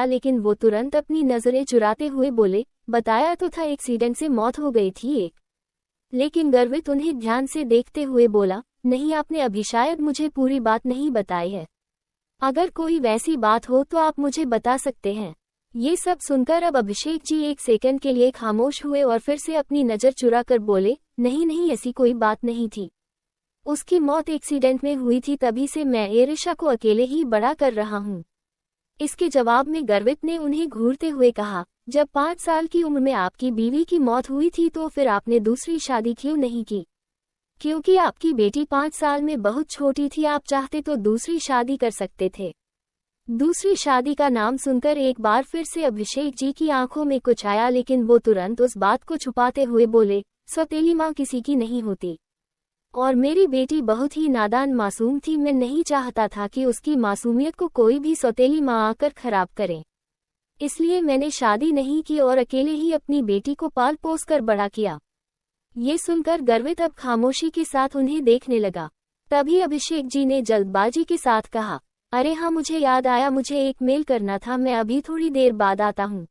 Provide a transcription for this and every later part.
लेकिन वो तुरंत अपनी नजरें चुराते हुए बोले, बताया तो था एक्सीडेंट से मौत हो गई थी एक। लेकिन गर्वित उन्हें ध्यान से देखते हुए बोला, नहीं आपने अभी शायद मुझे पूरी बात नहीं बताई है। अगर कोई वैसी बात हो तो आप मुझे बता सकते हैं। ये सब सुनकर अब अभिषेक जी एक सेकंड के लिए खामोश हुए और फिर से अपनी नजर चुराकर बोले, नहीं नहीं ऐसी कोई बात नहीं थी। उसकी मौत एक्सीडेंट में हुई थी, तभी से मैं एरिशा को अकेले ही बड़ा कर रहा हूँ। इसके जवाब में गर्वित ने उन्हें घूरते हुए कहा, जब 5 साल की उम्र में आपकी बीवी की मौत हुई थी तो फिर आपने दूसरी शादी क्यों नहीं की? क्योंकि आपकी बेटी 5 साल में बहुत छोटी थी, आप चाहते तो दूसरी शादी कर सकते थे। दूसरी शादी का नाम सुनकर एक बार फिर से अभिषेक जी की आंखों में कुछ आया, लेकिन वो तुरंत उस बात को छुपाते हुए बोले, सौतेली माँ किसी की नहीं होती। और मेरी बेटी बहुत ही नादान मासूम थी, मैं नहीं चाहता था कि उसकी मासूमियत को कोई भी सौतेली माँ आकर खराब करे। इसलिए मैंने शादी नहीं की और अकेले ही अपनी बेटी को पाल पोस कर बड़ा किया। ये सुनकर गर्वित अब खामोशी के साथ उन्हें देखने लगा। तभी अभिषेक जी ने जल्दबाजी के साथ कहा, अरे हाँ मुझे याद आया, मुझे एक मेल करना था, मैं अभी थोड़ी देर बाद आता हूँ।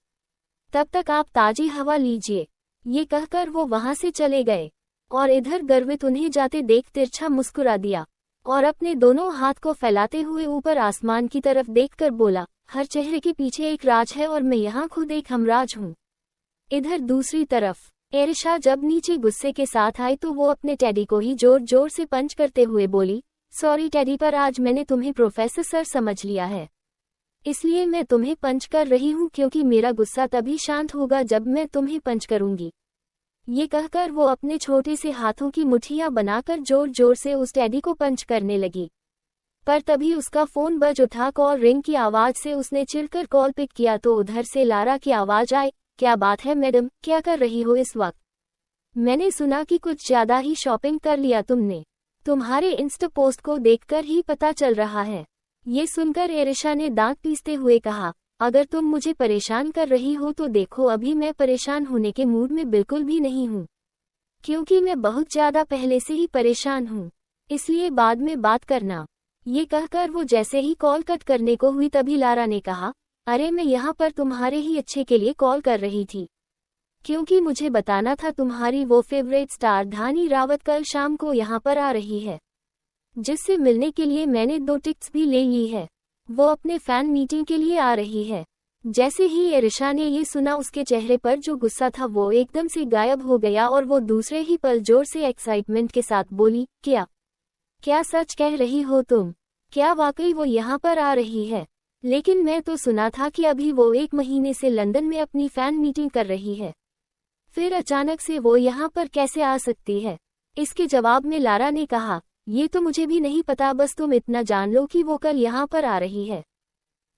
तब तक आप ताजी हवा लीजिए। ये कहकर वो वहां से चले गए और इधर गर्वित उन्हें जाते देख तिरछा मुस्कुरा दिया और अपने दोनों हाथ को फैलाते हुए ऊपर आसमान की तरफ देखकर बोला, हर चेहरे के पीछे एक राज है और मैं यहाँ खुद एक हमराज हूँ। इधर दूसरी तरफ एरिशा जब नीचे गुस्से के साथ आई तो वो अपने टेडी को ही जोर जोर से पंच करते हुए बोली, सॉरी टेडी, पर आज मैंने तुम्हें प्रोफेसर सर समझ लिया है, इसलिए मैं तुम्हें पंच कर रही हूँ, क्योंकि मेरा गुस्सा तभी शांत होगा जब मैं तुम्हें पंच करूंगी। ये कहकर वो अपने छोटे से हाथों की मुट्ठियां बनाकर जोर जोर से उस टेडी को पंच करने लगी। पर तभी उसका फोन बज उठा। कॉल रिंग की आवाज से उसने चिढ़कर कॉल पिक किया तो उधर से लारा की आवाज आई, क्या बात है मैडम, क्या कर रही हो इस वक्त? मैंने सुना कि कुछ ज्यादा ही शॉपिंग कर लिया तुमने, तुम्हारे इंस्टा पोस्ट को देखकर ही पता चल रहा है। ये सुनकर एरिशा ने दांत पीसते हुए कहा, अगर तुम मुझे परेशान कर रही हो तो देखो, अभी मैं परेशान होने के मूड में बिल्कुल भी नहीं हूँ, क्योंकि मैं बहुत ज्यादा पहले से ही परेशान हूँ, इसलिए बाद में बात करना। ये कहकर वो जैसे ही कॉल कट करने को हुई तभी लारा ने कहा, अरे मैं यहाँ पर तुम्हारे ही अच्छे के लिए कॉल कर रही थी, क्योंकि मुझे बताना था तुम्हारी वो फेवरेट स्टार धानी रावत कल शाम को यहाँ पर आ रही है, जिससे मिलने के लिए मैंने 2 टिकट्स भी ले ली है। वो अपने फैन मीटिंग के लिए आ रही है। जैसे ही एरिशा ने ये सुना उसके चेहरे पर जो गुस्सा था वो एकदम से गायब हो गया और वो दूसरे ही पल जोर से एक्साइटमेंट के साथ बोली, क्या सच कह रही हो तुम? क्या वाकई वो यहाँ पर आ रही है? लेकिन मैं तो सुना था कि अभी वो 1 महीने से लंदन में अपनी फैन मीटिंग कर रही है, फिर अचानक से वो यहाँ पर कैसे आ सकती है? इसके जवाब में लारा ने कहा, ये तो मुझे भी नहीं पता, बस तुम इतना जान लो कि वो कल यहाँ पर आ रही है,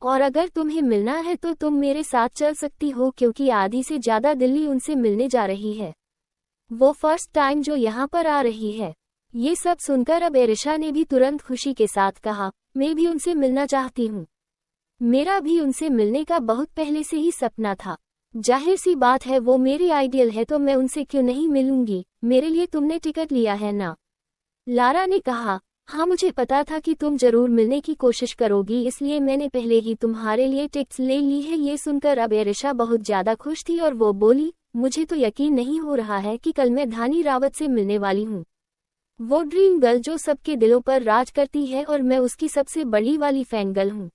और अगर तुम्हें मिलना है तो तुम मेरे साथ चल सकती हो, क्योंकि आधी से ज्यादा दिल्ली उनसे मिलने जा रही है, वो फर्स्ट टाइम जो यहाँ पर आ रही है। ये सब सुनकर अब एरिशा ने भी तुरंत खुशी के साथ कहा, मैं भी उनसे मिलना चाहती हूँ, मेरा भी उनसे मिलने का बहुत पहले से ही सपना था, जाहिर सी बात है वो मेरी आइडियल है तो मैं उनसे क्यों नहीं मिलूंगी, मेरे लिए तुमने टिकट लिया है ना? लारा ने कहा, हाँ मुझे पता था कि तुम जरूर मिलने की कोशिश करोगी, इसलिए मैंने पहले ही तुम्हारे लिए टिकट्स ले ली है। ये सुनकर अब एरिशा बहुत ज्यादा खुश थी और वो बोली, मुझे तो यकीन नहीं हो रहा है कि कल मैं धानी रावत से मिलने वाली हूँ, वो ड्रीम गर्ल जो सबके दिलों पर राज करती है और मैं उसकी सबसे बड़ी वाली फैन गर्ल हूँ।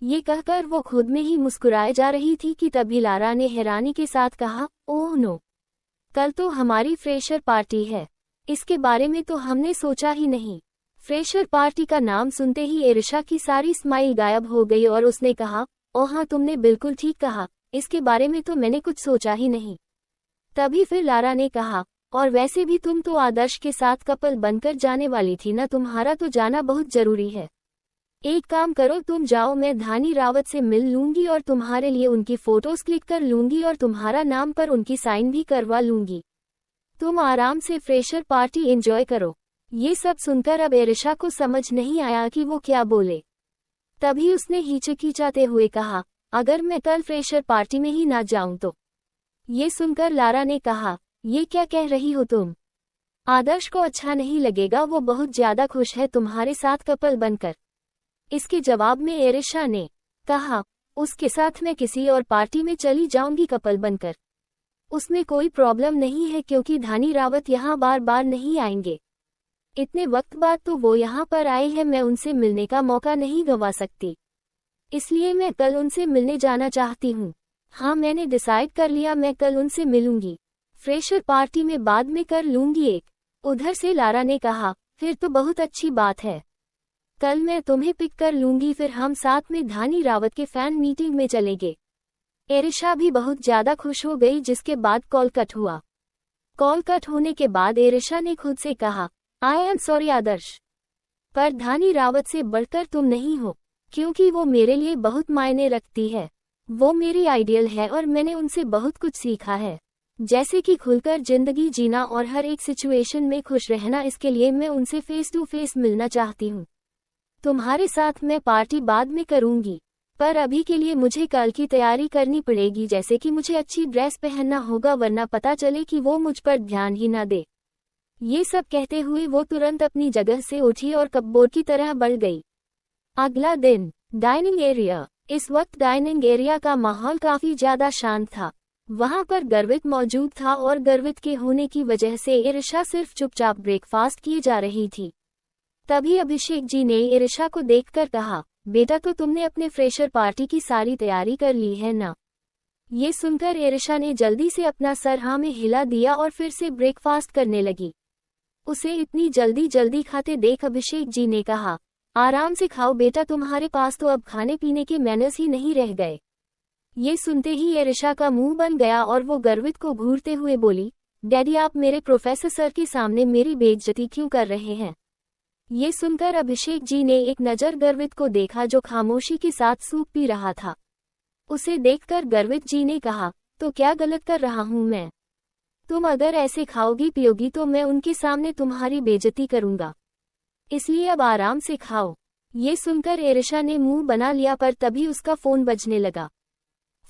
ये कहकर वो खुद में ही मुस्कुराए जा रही थी कि तभी लारा ने हैरानी के साथ कहा, ओह नो, कल तो हमारी फ्रेशर पार्टी है, इसके बारे में तो हमने सोचा ही नहीं। फ्रेशर पार्टी का नाम सुनते ही एरिशा की सारी स्माइल गायब हो गई और उसने कहा, ओह हाँ तुमने बिल्कुल ठीक कहा, इसके बारे में तो मैंने कुछ सोचा ही नहीं। तभी फिर लारा ने कहा, और वैसे भी तुम तो आदर्श के साथ कपल बनकर जाने वाली थी ना, तुम्हारा तो जाना बहुत जरूरी है। एक काम करो, तुम जाओ, मैं धानी रावत से मिल लूंगी और तुम्हारे लिए उनकी फोटोज क्लिक कर लूंगी और तुम्हारा नाम पर उनकी साइन भी करवा लूंगी, तुम आराम से फ्रेशर पार्टी एंजॉय करो। ये सब सुनकर अब एरिशा को समझ नहीं आया कि वो क्या बोले। तभी उसने हिचकिचाते हुए कहा, अगर मैं कल फ्रेशर पार्टी में ही ना जाऊं तो? ये सुनकर लारा ने कहा, ये क्या कह रही हो तुम? आदर्श को अच्छा नहीं लगेगा, वो बहुत ज्यादा खुश है तुम्हारे साथ कपल बनकर। इसके जवाब में एरिशा ने कहा, उसके साथ मैं किसी और पार्टी में चली जाऊंगी कपल बनकर। उसमें कोई प्रॉब्लम नहीं है क्योंकि धानी रावत यहाँ बार बार नहीं आएंगे। इतने वक्त बाद तो वो यहाँ पर आए हैं, मैं उनसे मिलने का मौका नहीं गंवा सकती, इसलिए मैं कल उनसे मिलने जाना चाहती हूँ। हाँ, मैंने डिसाइड कर लिया, मैं कल उनसे मिलूंगी। फ्रेशर पार्टी में बाद में कर लूंगी एक। उधर से लारा ने कहा, फिर तो बहुत अच्छी बात है, कल मैं तुम्हें पिक कर लूंगी, फिर हम साथ में धानी रावत के फैन मीटिंग में चलेंगे। एरिशा भी बहुत ज्यादा खुश हो गई, जिसके बाद कॉल कट हुआ। कॉल कट होने के बाद एरिशा ने खुद से कहा, आई एम सॉरी आदर्श, पर धानी रावत से बढ़कर तुम नहीं हो, क्योंकि वो मेरे लिए बहुत मायने रखती है। वो मेरी आइडियल है और मैंने उनसे बहुत कुछ सीखा है, जैसे कि खुलकर जिंदगी जीना और हर एक सिचुएशन में खुश रहना। इसके लिए मैं उनसे फेस टू फेस मिलना चाहती हूँ। तुम्हारे साथ मैं पार्टी बाद में करूंगी, पर अभी के लिए मुझे कल की तैयारी करनी पड़ेगी, जैसे कि मुझे अच्छी ड्रेस पहनना होगा, वरना पता चले कि वो मुझ पर ध्यान ही ना दे। ये सब कहते हुए वो तुरंत अपनी जगह से उठी और कपबोर्ड की तरह बढ़ गई। अगला दिन डाइनिंग एरिया। इस वक्त डाइनिंग एरिया का माहौल काफी ज्यादा शांत था। वहां पर गर्वित मौजूद था और गर्वित के होने की वजह से इरिशा सिर्फ चुपचाप ब्रेकफास्ट किए जा रही थी। तभी अभिषेक जी ने इरिशा को देखकर कहा, बेटा तो तुमने अपने फ्रेशर पार्टी की सारी तैयारी कर ली है ना? ये सुनकर इरिशा ने जल्दी से अपना सर हाँ में हिला दिया और फिर से ब्रेकफास्ट करने लगी। उसे इतनी जल्दी खाते देख अभिषेक जी ने कहा, आराम से खाओ बेटा, तुम्हारे पास तो अब खाने पीने के मैनर्स ही नहीं रह गए। ये सुनते ही इरिशा का मुंह बन गया और वो गर्वित को घूरते हुए बोली, डैडी आप मेरे प्रोफेसर सर के सामने मेरी बेइज्जती क्यों कर रहे हैं? ये सुनकर अभिषेक जी ने एक नज़र गर्वित को देखा, जो खामोशी के साथ सूप पी रहा था। उसे देखकर गर्वित जी ने कहा, तो क्या गलत कर रहा हूँ मैं? तुम अगर ऐसे खाओगी पियोगी तो मैं उनके सामने तुम्हारी बेइज्जती करूंगा, इसलिए अब आराम से खाओ। ये सुनकर इरिशा ने मुंह बना लिया, पर तभी उसका फोन बजने लगा।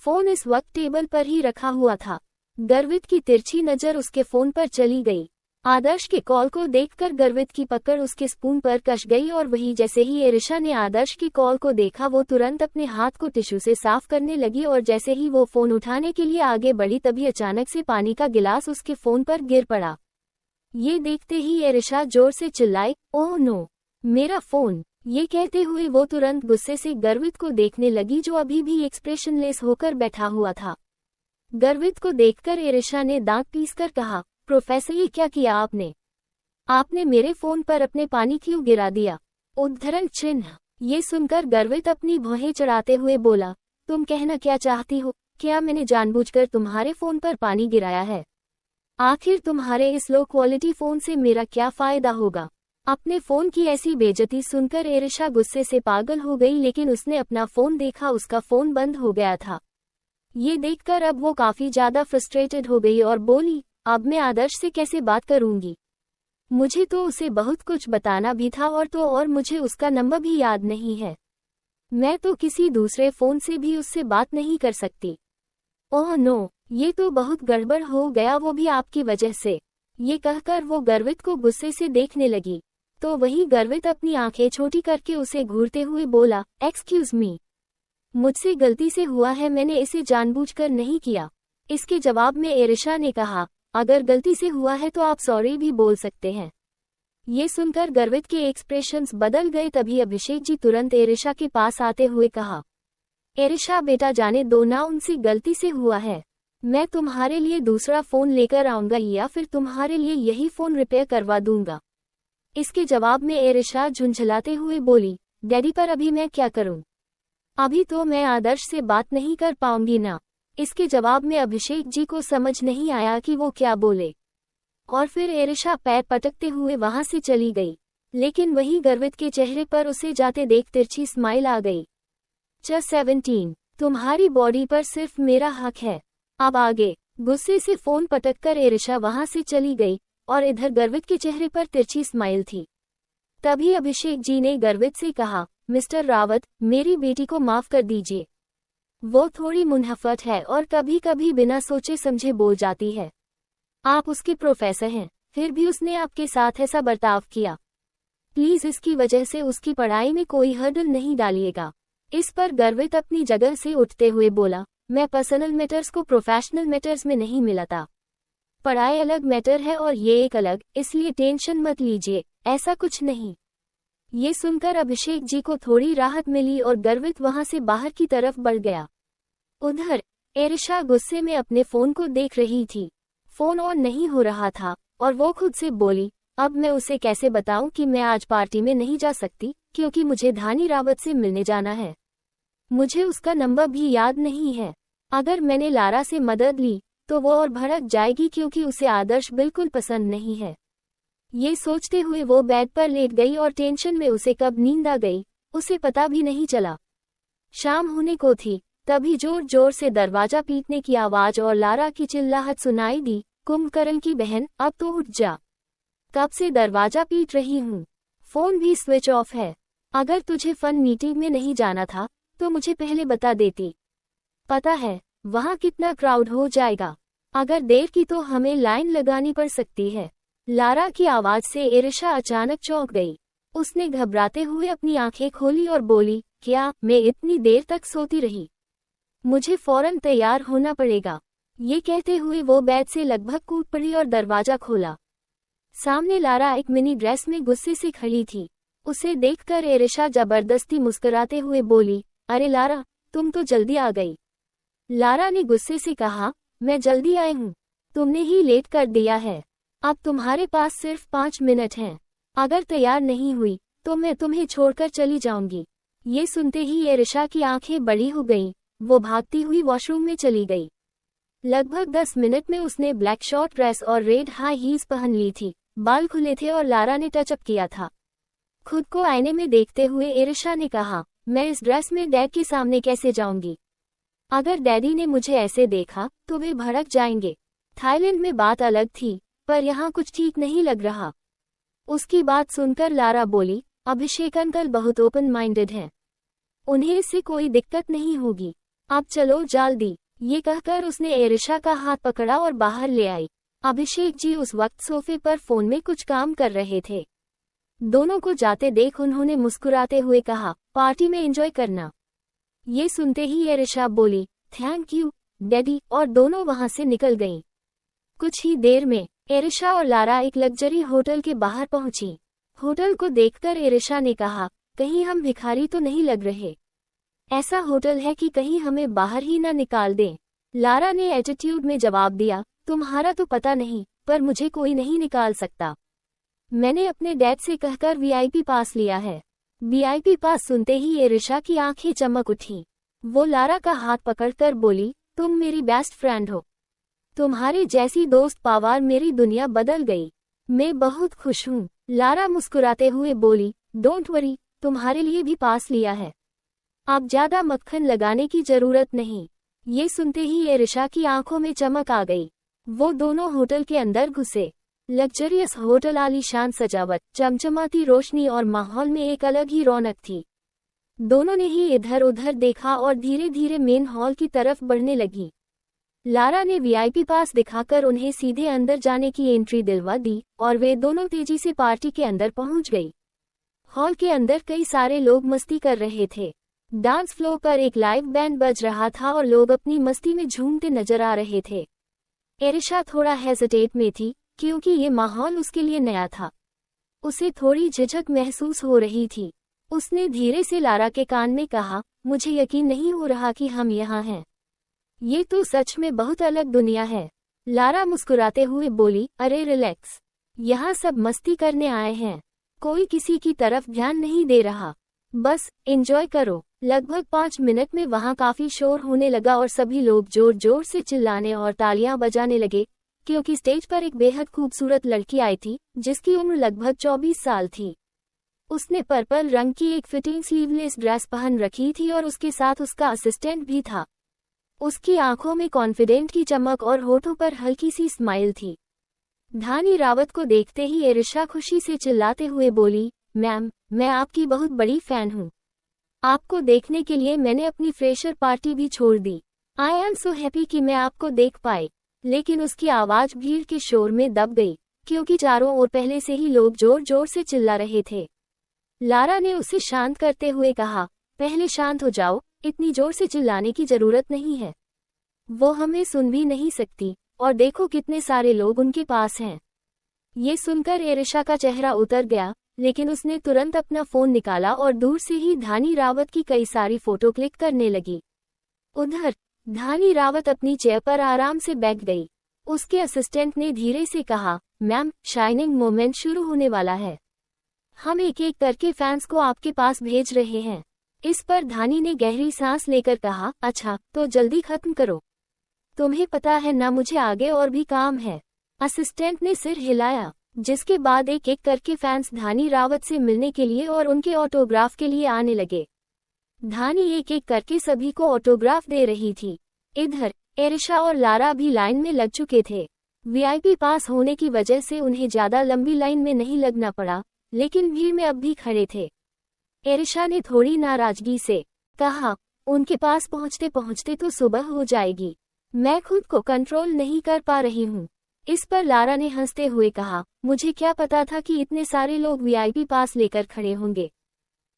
फोन इस वक्त टेबल पर ही रखा हुआ था। गर्वित की तिरछी नजर उसके फोन पर चली गई। आदर्श के कॉल को देखकर गर्वित की पकड़ उसके स्पून पर कस गई और वही जैसे ही इरिशा ने आदर्श की कॉल को देखा, वो तुरंत अपने हाथ को टिश्यू से साफ करने लगी और जैसे ही वो फोन उठाने के लिए आगे बढ़ी, तभी अचानक से पानी का गिलास उसके फोन पर गिर पड़ा। ये देखते ही इरिशा जोर से चिल्लाई, ओह नो, मेरा फोन! ये कहते हुए वो तुरंत गुस्से से गर्वित को देखने लगी, जो अभी भी एक्सप्रेशनलेस होकर बैठा हुआ था। गर्वित को देखकर इरिशा ने दांत पीसकर कहा, प्रोफेसर ये क्या किया आपने? आपने मेरे फोन पर अपने पानी क्यों गिरा दिया? उद्धरण चिन्ह। ये सुनकर गर्वित अपनी भौहें चढ़ाते हुए बोला, तुम कहना क्या चाहती हो? क्या मैंने जानबूझकर तुम्हारे फोन पर पानी गिराया है? आखिर तुम्हारे इस लो क्वालिटी फोन से मेरा क्या फायदा होगा? अपने फोन की ऐसी बेइज्जती सुनकर इरिशा गुस्से से पागल हो गई, लेकिन उसने अपना फोन देखा, उसका फोन बंद हो गया था। ये देखकर अब वो काफी ज्यादा फ्रस्ट्रेटेड हो गई और बोली, अब मैं आदर्श से कैसे बात करूंगी? मुझे तो उसे बहुत कुछ बताना भी था और मुझे उसका नंबर भी याद नहीं है। मैं तो किसी दूसरे फोन से भी उससे बात नहीं कर सकती। ओह नो, ये तो बहुत गड़बड़ हो गया, वो भी आपकी वजह से। ये कहकर वो गर्वित को गुस्से से देखने लगी, तो वही गर्वित अपनी आंखें छोटी करके उसे घूरते हुए बोला, एक्सक्यूज मी, मुझसे गलती से हुआ है, मैंने इसे जानबूझकर नहीं किया। इसके जवाब में इरिशा ने कहा, अगर गलती से हुआ है तो आप सॉरी भी बोल सकते हैं। ये सुनकर गर्वित के एक्सप्रेशंस बदल गए। तभी अभिषेक जी तुरंत इरिशा के पास आते हुए कहा, इरिशा बेटा जाने दो ना, उनसे गलती से हुआ है। मैं तुम्हारे लिए दूसरा फोन लेकर आऊंगा या फिर तुम्हारे लिए यही फोन रिपेयर करवा दूंगा। इसके जवाब में इरिशा झुंझलाते हुए बोली, डैडी पर अभी मैं क्या करूं? अभी तो मैं आदर्श से बात नहीं कर पाऊंगी ना। इसके जवाब में अभिषेक जी को समझ नहीं आया कि वो क्या बोले, और फिर इरिशा पैर पटकते हुए वहां से चली गई। लेकिन वही गर्वित के चेहरे पर उसे जाते देख तिरछी स्माइल आ गई। 17 तुम्हारी बॉडी पर सिर्फ मेरा हक है, अब आगे। गुस्से से फोन पटककर इरिशा वहां से चली गई और इधर गर्वित के चेहरे पर तिरछी स्माइल थी। तभी अभिषेक जी ने गर्वित से कहा, मिस्टर रावत, मेरी बेटी को माफ कर दीजिए। वो थोड़ी मुनहफट है और कभी कभी बिना सोचे समझे बोल जाती है। आप उसके प्रोफेसर हैं, फिर भी उसने आपके साथ ऐसा बर्ताव किया। प्लीज इसकी वजह से उसकी पढ़ाई में कोई हर्डल नहीं डालिएगा। इस पर गर्वित अपनी जगह से उठते हुए बोला, मैं पर्सनल मैटर्स को प्रोफेशनल मैटर्स में नहीं मिलाता। पढ़ाई अलग मैटर है और ये एक अलग, इसलिए टेंशन मत लीजिए, ऐसा कुछ नहीं। ये सुनकर अभिषेक जी को थोड़ी राहत मिली और गर्वित वहां से बाहर की तरफ बढ़ गया। उधर एरिशा गुस्से में अपने फोन को देख रही थी। फोन ऑन नहीं हो रहा था और वो खुद से बोली, अब मैं उसे कैसे बताऊं कि मैं आज पार्टी में नहीं जा सकती क्योंकि मुझे धानी रावत से मिलने जाना है। मुझे उसका नंबर भी याद नहीं है। अगर मैंने लारा से मदद ली तो वो और भड़क जाएगी क्योंकि उसे आदर्श बिल्कुल पसंद नहीं है। ये सोचते हुए वो बेड पर लेट गई और टेंशन में उसे कब नींद आ गई उसे पता भी नहीं चला। शाम होने को थी, तभी जोर जोर से दरवाजा पीटने की आवाज और लारा की चिल्लाहट सुनाई दी, कुंभकर्ण की बहन अब तो उठ जा, कब से दरवाजा पीट रही हूँ, फोन भी स्विच ऑफ है। अगर तुझे फन मीटिंग में नहीं जाना था तो मुझे पहले बता देती। पता है वहाँ कितना क्राउड हो जाएगा, अगर देर की तो हमें लाइन लगानी पड़ सकती है। लारा की आवाज से एरिशा अचानक चौंक गई। उसने घबराते हुए अपनी आंखें खोली और बोली, क्या मैं इतनी देर तक सोती रही? मुझे फौरन तैयार होना पड़ेगा। ये कहते हुए वो बेड से लगभग कूद पड़ी और दरवाजा खोला। सामने लारा एक मिनी ड्रेस में गुस्से से खड़ी थी। उसे देखकर एरिशा जबरदस्ती मुस्कुराते हुए बोली, अरे लारा, तुम तो जल्दी आ गई। लारा ने गुस्से से कहा, मैं जल्दी आई हूँ, तुमने ही लेट कर दिया है। अब तुम्हारे पास सिर्फ 5 मिनट हैं। अगर तैयार नहीं हुई तो मैं तुम्हें छोड़कर चली जाऊंगी। ये सुनते ही एरिशा की आंखें बड़ी हो गईं। वो भागती हुई वॉशरूम में चली गई। लगभग 10 मिनट में उसने ब्लैक शॉर्ट ड्रेस और रेड हाई हील्स पहन ली थी। बाल खुले थे और लारा ने टचअप किया था। खुद को आईने में देखते हुए एरिशा ने कहा, मैं इस ड्रेस में डैड के सामने कैसे जाऊंगी? अगर डैडी ने मुझे ऐसे देखा तो वे भड़क जाएंगे। थाईलैंड में बात अलग थी, पर यहाँ कुछ ठीक नहीं लग रहा। उसकी बात सुनकर लारा बोली, अभिषेक अंकल बहुत ओपन माइंडेड हैं, उन्हें इससे कोई दिक्कत नहीं होगी। अब चलो जल्दी। ये कहकर उसने एरिशा का हाथ पकड़ा और बाहर ले आई। अभिषेक जी उस वक्त सोफे पर फोन में कुछ काम कर रहे थे। दोनों को जाते देख उन्होंने मुस्कुराते हुए कहा, पार्टी में एंजॉय करना। ये सुनते ही एरिशा बोली, थैंक यू डैडी, और दोनों वहां से निकल गईं। कुछ ही देर में एरिशा और लारा एक लग्जरी होटल के बाहर पहुंची। होटल को देखकर एरिशा ने कहा, कहीं हम भिखारी तो नहीं लग रहे? ऐसा होटल है कि कहीं हमें बाहर ही ना निकाल दें। लारा ने एटीट्यूड में जवाब दिया, तुम्हारा तो पता नहीं, पर मुझे कोई नहीं निकाल सकता। मैंने अपने डैड से कहकर वीआईपी पास लिया है। वीआईपी पास सुनते ही एरिशा की आंखें चमक उठी। वो लारा का हाथ पकड़कर बोली, तुम मेरी बेस्ट फ्रेंड हो। तुम्हारे जैसी दोस्त पावर मेरी दुनिया बदल गई। मैं बहुत खुश हूँ। लारा मुस्कुराते हुए बोली, डोंट वरी, तुम्हारे लिए भी पास लिया है। अब ज्यादा मक्खन लगाने की जरूरत नहीं। ये सुनते ही एरिशा की आंखों में चमक आ गई। वो दोनों होटल के अंदर घुसे। लग्जरियस होटल, आलीशान सजावट, चमचमाती रोशनी और माहौल में एक अलग ही रौनक थी। दोनों ने ही इधर उधर देखा और धीरे धीरे मेन हॉल की तरफ बढ़ने लगी। लारा ने वीआईपी पास दिखाकर उन्हें सीधे अंदर जाने की एंट्री दिलवा दी और वे दोनों तेजी से पार्टी के अंदर पहुंच गई। हॉल के अंदर कई सारे लोग मस्ती कर रहे थे। डांस फ्लोर पर एक लाइव बैंड बज रहा था और लोग अपनी मस्ती में झूमते नजर आ रहे थे। एरिशा थोड़ा हेजिटेट में थी क्योंकि ये माहौल उसके लिए नया था। उसे थोड़ी झिझक महसूस हो रही थी। उसने धीरे से लारा के कान में कहा, मुझे यकीन नहीं हो रहा कि हम यहाँ हैं। ये तो सच में बहुत अलग दुनिया है। लारा मुस्कुराते हुए बोली, अरे रिलैक्स, यहाँ सब मस्ती करने आए हैं, कोई किसी की तरफ ध्यान नहीं दे रहा, बस एंजॉय करो। लगभग 5 मिनट में वहाँ काफी शोर होने लगा और सभी लोग जोर जोर से चिल्लाने और तालियां बजाने लगे क्योंकि स्टेज पर एक बेहद खूबसूरत लड़की आई थी जिसकी उम्र लगभग 24 साल थी। उसने पर्पल रंग की एक फिटिंग स्लीवलेस ड्रेस पहन रखी थी और उसके साथ उसका असिस्टेंट भी था। उसकी आंखों में कॉन्फिडेंट की चमक और होठों पर हल्की सी स्माइल थी। धानी रावत को देखते ही एरिशा खुशी से चिल्लाते हुए बोली, मैम, मैं आपकी बहुत बड़ी फैन हूँ। आपको देखने के लिए मैंने अपनी फ्रेशर पार्टी भी छोड़ दी। आई एम सो हैप्पी कि मैं आपको देख पाई। लेकिन उसकी आवाज भीड़ के शोर में दब गई क्योंकि चारों ओर पहले से ही लोग जोर जोर से चिल्ला रहे थे। लारा ने उसे शांत करते हुए कहा, पहले शांत हो जाओ, इतनी जोर से चिल्लाने की जरूरत नहीं है। वो हमें सुन भी नहीं सकती, और देखो कितने सारे लोग उनके पास हैं। ये सुनकर एरिशा का चेहरा उतर गया, लेकिन उसने तुरंत अपना फोन निकाला और दूर से ही धानी रावत की कई सारी फोटो क्लिक करने लगी। उधर धानी रावत अपनी चेयर पर आराम से बैठ गई। उसके असिस्टेंट ने धीरे से कहा, मैम, शाइनिंग मोमेंट शुरू होने वाला है। हम एक एक करके फैंस को आपके पास भेज रहे हैं। इस पर धानी ने गहरी सांस लेकर कहा, अच्छा, तो जल्दी खत्म करो। तुम्हें पता है ना, मुझे आगे और भी काम है। असिस्टेंट ने सिर हिलाया, जिसके बाद एक एक करके फैंस धानी रावत से मिलने के लिए और उनके ऑटोग्राफ के लिए आने लगे। धानी एक एक करके सभी को ऑटोग्राफ दे रही थी। इधर एरिशा और लारा भी लाइन में लग चुके थे। वीआईपी पास होने की वजह से उन्हें ज्यादा लंबी लाइन में नहीं लगना पड़ा, लेकिन भीड़ में अब भी खड़े थे। एरिशा ने थोड़ी नाराजगी से कहा, उनके पास पहुंचते पहुंचते तो सुबह हो जाएगी, मैं खुद को कंट्रोल नहीं कर पा रही हूँ। इस पर लारा ने हंसते हुए कहा, मुझे क्या पता था कि इतने सारे लोग वीआईपी पास लेकर खड़े होंगे।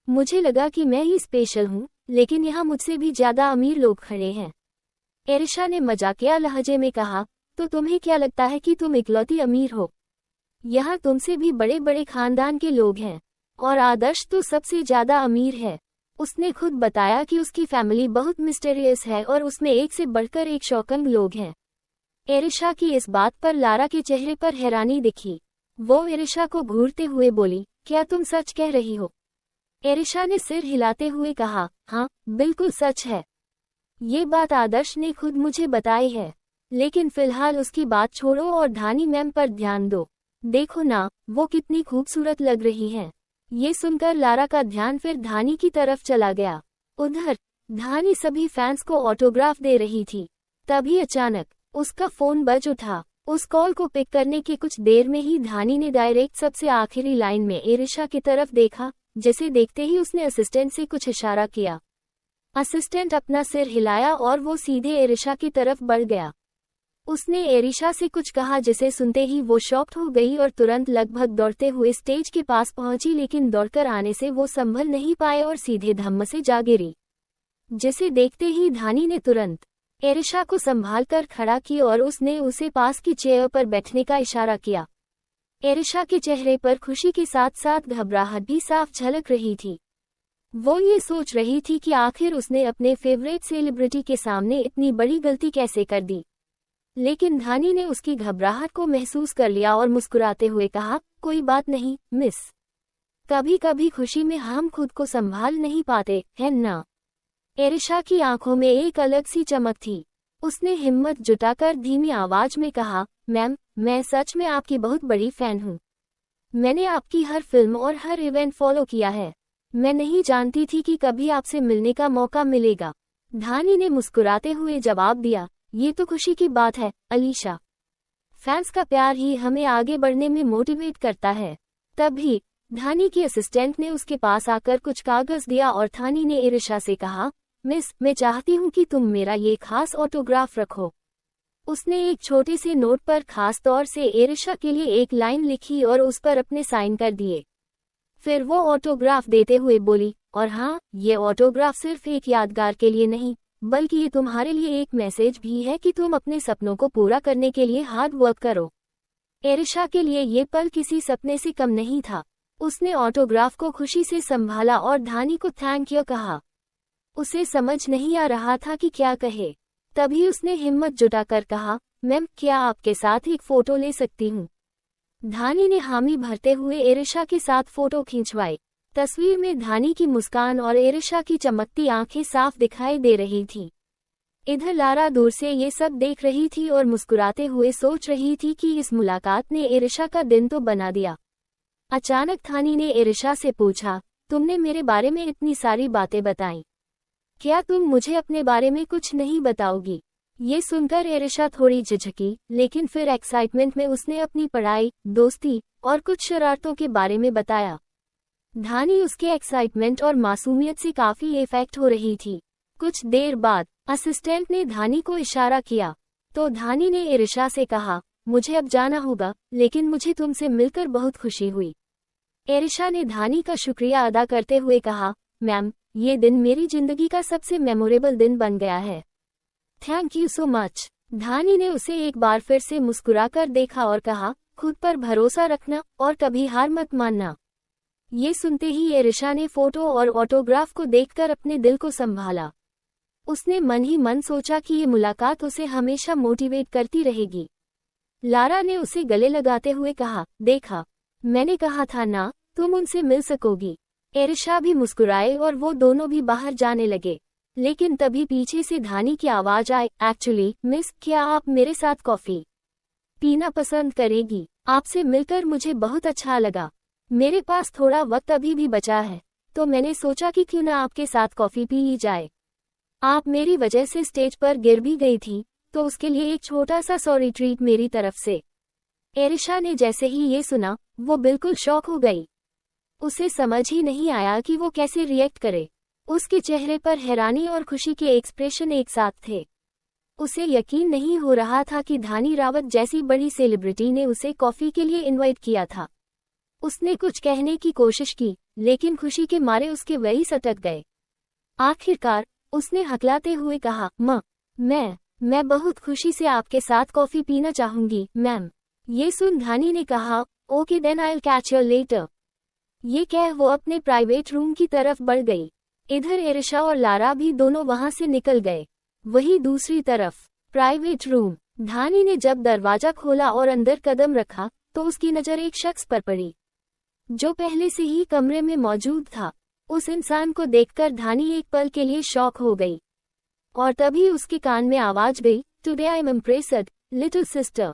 मुझे लगा कि मैं ही स्पेशल हूँ, लेकिन यहाँ मुझसे भी ज्यादा अमीर लोग खड़े हैं। एरिशा ने मजाकिया लहजे में कहा, तो तुम्हें क्या लगता है कि तुम इकलौती अमीर हो? यहाँ तुमसे भी बड़े बड़े खानदान के लोग हैं, और आदर्श तो सबसे ज्यादा अमीर है। उसने खुद बताया कि उसकी फैमिली बहुत मिस्टीरियस है और उसमें एक से बढ़कर एक शौकन लोग हैं। एरिशा की इस बात पर लारा के चेहरे पर हैरानी दिखी। वो एरिशा को घूरते हुए बोली, क्या तुम सच कह रही हो? एरिशा ने सिर हिलाते हुए कहा, हाँ, बिल्कुल सच है। ये बात आदर्श ने खुद मुझे बताई है। लेकिन फिलहाल उसकी बात छोड़ो और धानी मैम पर ध्यान दो। देखो ना, वो कितनी खूबसूरत लग रही हैं। ये सुनकर लारा का ध्यान फिर धानी की तरफ चला गया। उधर धानी सभी फैंस को ऑटोग्राफ दे रही थी। तभी अचानक उसका फोन बज उठा। उस कॉल को पिक करने के कुछ देर में ही धानी ने डायरेक्ट सबसे आखिरी लाइन में एरिशा की तरफ देखा। जैसे देखते ही उसने असिस्टेंट से कुछ इशारा किया। असिस्टेंट अपना सिर हिलाया और वो सीधे एरिशा की तरफ बढ़ गया। उसने एरिशा से कुछ कहा, जिसे सुनते ही वो शॉक्ड हो गई और तुरंत लगभग दौड़ते हुए स्टेज के पास पहुंची, लेकिन दौड़कर आने से वो संभल नहीं पाए और सीधे धम्म से जा गिरी। जिसे देखते ही धानी ने तुरंत एरिशा को संभाल कर खड़ा की और उसने उसे पास की चेयर पर बैठने का इशारा किया। एरिशा के चेहरे पर खुशी के साथ साथ घबराहट भी साफ झलक रही थी। वो ये सोच रही थी कि आखिर उसने अपने फेवरेट सेलिब्रिटी के सामने इतनी बड़ी गलती कैसे कर दी। लेकिन धानी ने उसकी घबराहट को महसूस कर लिया और मुस्कुराते हुए कहा, कोई बात नहीं मिस, कभी कभी खुशी में हम खुद को संभाल नहीं पाते हैं ना। एरिशा की आंखों में एक अलग सी चमक थी। उसने हिम्मत जुटाकर धीमी आवाज में कहा, मैम, मैं सच में आपकी बहुत बड़ी फैन हूँ। मैंने आपकी हर फिल्म और हर इवेंट फॉलो किया है। मैं नहीं जानती थी कि कभी आपसे मिलने का मौका मिलेगा। धानी ने मुस्कुराते हुए जवाब दिया, ये तो खुशी की बात है अलीशा। फैंस का प्यार ही हमें आगे बढ़ने में मोटिवेट करता है। तभी धानी की असिस्टेंट ने उसके पास आकर कुछ कागज दिया और धानी ने एरिशा से कहा, मिस, मैं चाहती हूँ कि तुम मेरा ये खास ऑटोग्राफ रखो। उसने एक छोटे से नोट पर खास तौर से एरिशा के लिए एक लाइन लिखी और उस पर अपने साइन कर दिए। फिर वो ऑटोग्राफ देते हुए बोली, और हाँ, ये ऑटोग्राफ सिर्फ एक यादगार के लिए नहीं, बल्कि ये तुम्हारे लिए एक मैसेज भी है कि तुम अपने सपनों को पूरा करने के लिए हार्ड वर्क करो। एरिशा के लिए ये पल किसी सपने से कम नहीं था। उसने ऑटोग्राफ को खुशी से संभाला और धानी को थैंक यू कहा। उसे समझ नहीं आ रहा था कि क्या कहे। तभी उसने हिम्मत जुटाकर कहा, मैम, क्या आपके साथ एक फोटो ले सकती हूँ? धानी ने हामी भरते हुए एरिशा के साथ फोटो खींचवाई। तस्वीर में धानी की मुस्कान और एरिशा की चमकती आंखें साफ दिखाई दे रही थी। इधर लारा दूर से ये सब देख रही थी और मुस्कुराते हुए सोच रही थी कि इस मुलाकात ने एरिशा का दिन तो बना दिया। अचानक धानी ने एरिशा से पूछा, तुमने मेरे बारे में इतनी सारी बातें बताईं, क्या तुम मुझे अपने बारे में कुछ नहीं बताओगी? ये सुनकर एरिशा थोड़ी झिझकी, लेकिन फिर एक्साइटमेंट में उसने अपनी पढ़ाई, दोस्ती और कुछ शरारतों के बारे में बताया। धानी उसके एक्साइटमेंट और मासूमियत से काफी इफेक्ट हो रही थी। कुछ देर बाद असिस्टेंट ने धानी को इशारा किया, तो धानी ने एरिशा से कहा, मुझे अब जाना होगा, लेकिन मुझे तुमसे मिलकर बहुत खुशी हुई। एरिशा ने धानी का शुक्रिया अदा करते हुए कहा, मैम, ये दिन मेरी जिंदगी का सबसे मेमोरेबल दिन बन गया है। Thank you so much. Dhani ने उसे एक बार फिर से मुस्कुराकर देखा और कहा, खुद पर भरोसा रखना और कभी हार मत मानना। ये सुनते ही एरिशा ने फोटो और ऑटोग्राफ को देखकर अपने दिल को संभाला। उसने मन ही मन सोचा कि ये मुलाकात उसे हमेशा मोटिवेट करती रहेगी। लारा ने उसे गले लगाते हुए कहा, देखा, मैंने कहा था ना, तुम उनसे मिल सकोगी। एरिशा भी मुस्कुराए और वो दोनों भी बाहर जाने लगे। लेकिन तभी पीछे से धानी की आवाज आई, एक्चुअली मिस, क्या आप मेरे साथ कॉफी पीना पसंद करेगी? आपसे मिलकर मुझे बहुत अच्छा लगा। मेरे पास थोड़ा वक्त अभी भी बचा है, तो मैंने सोचा कि क्यों ना आपके साथ कॉफी पी ही जाए। आप मेरी वजह से स्टेज पर गिर भी गई थी, तो उसके लिए एक छोटा सा सॉरी ट्रीट मेरी तरफ से। एरिशा ने जैसे ही ये सुना, वो बिल्कुल शॉक हो गई। उसे समझ ही नहीं आया कि वो कैसे रिएक्ट करे। उसके चेहरे पर हैरानी और खुशी के एक्सप्रेशन एक साथ थे। उसे यकीन नहीं हो रहा था कि धानी रावत जैसी बड़ी सेलिब्रिटी ने उसे कॉफी के लिए इनवाइट किया था। उसने कुछ कहने की कोशिश की, लेकिन खुशी के मारे उसके वही सटक गए। आखिरकार उसने हकलाते हुए कहा, मैं बहुत खुशी से आपके साथ कॉफी पीना चाहूंगी, मैम। ये सुन धानी ने कहा, okay then I will catch you later. ये कह वो अपने प्राइवेट रूम की तरफ बढ़ गई। इधर एरिशा और लारा भी दोनों वहां से निकल गए। वही दूसरी तरफ प्राइवेट रूम। धानी ने जब दरवाजा खोला और अंदर कदम रखा, तो उसकी नजर एक शख्स पर पड़ी, जो पहले से ही कमरे में मौजूद था। उस इंसान को देखकर धानी एक पल के लिए शॉक हो गई, और तभी उसके कान में आवाज गई, today I am impressed, little sister.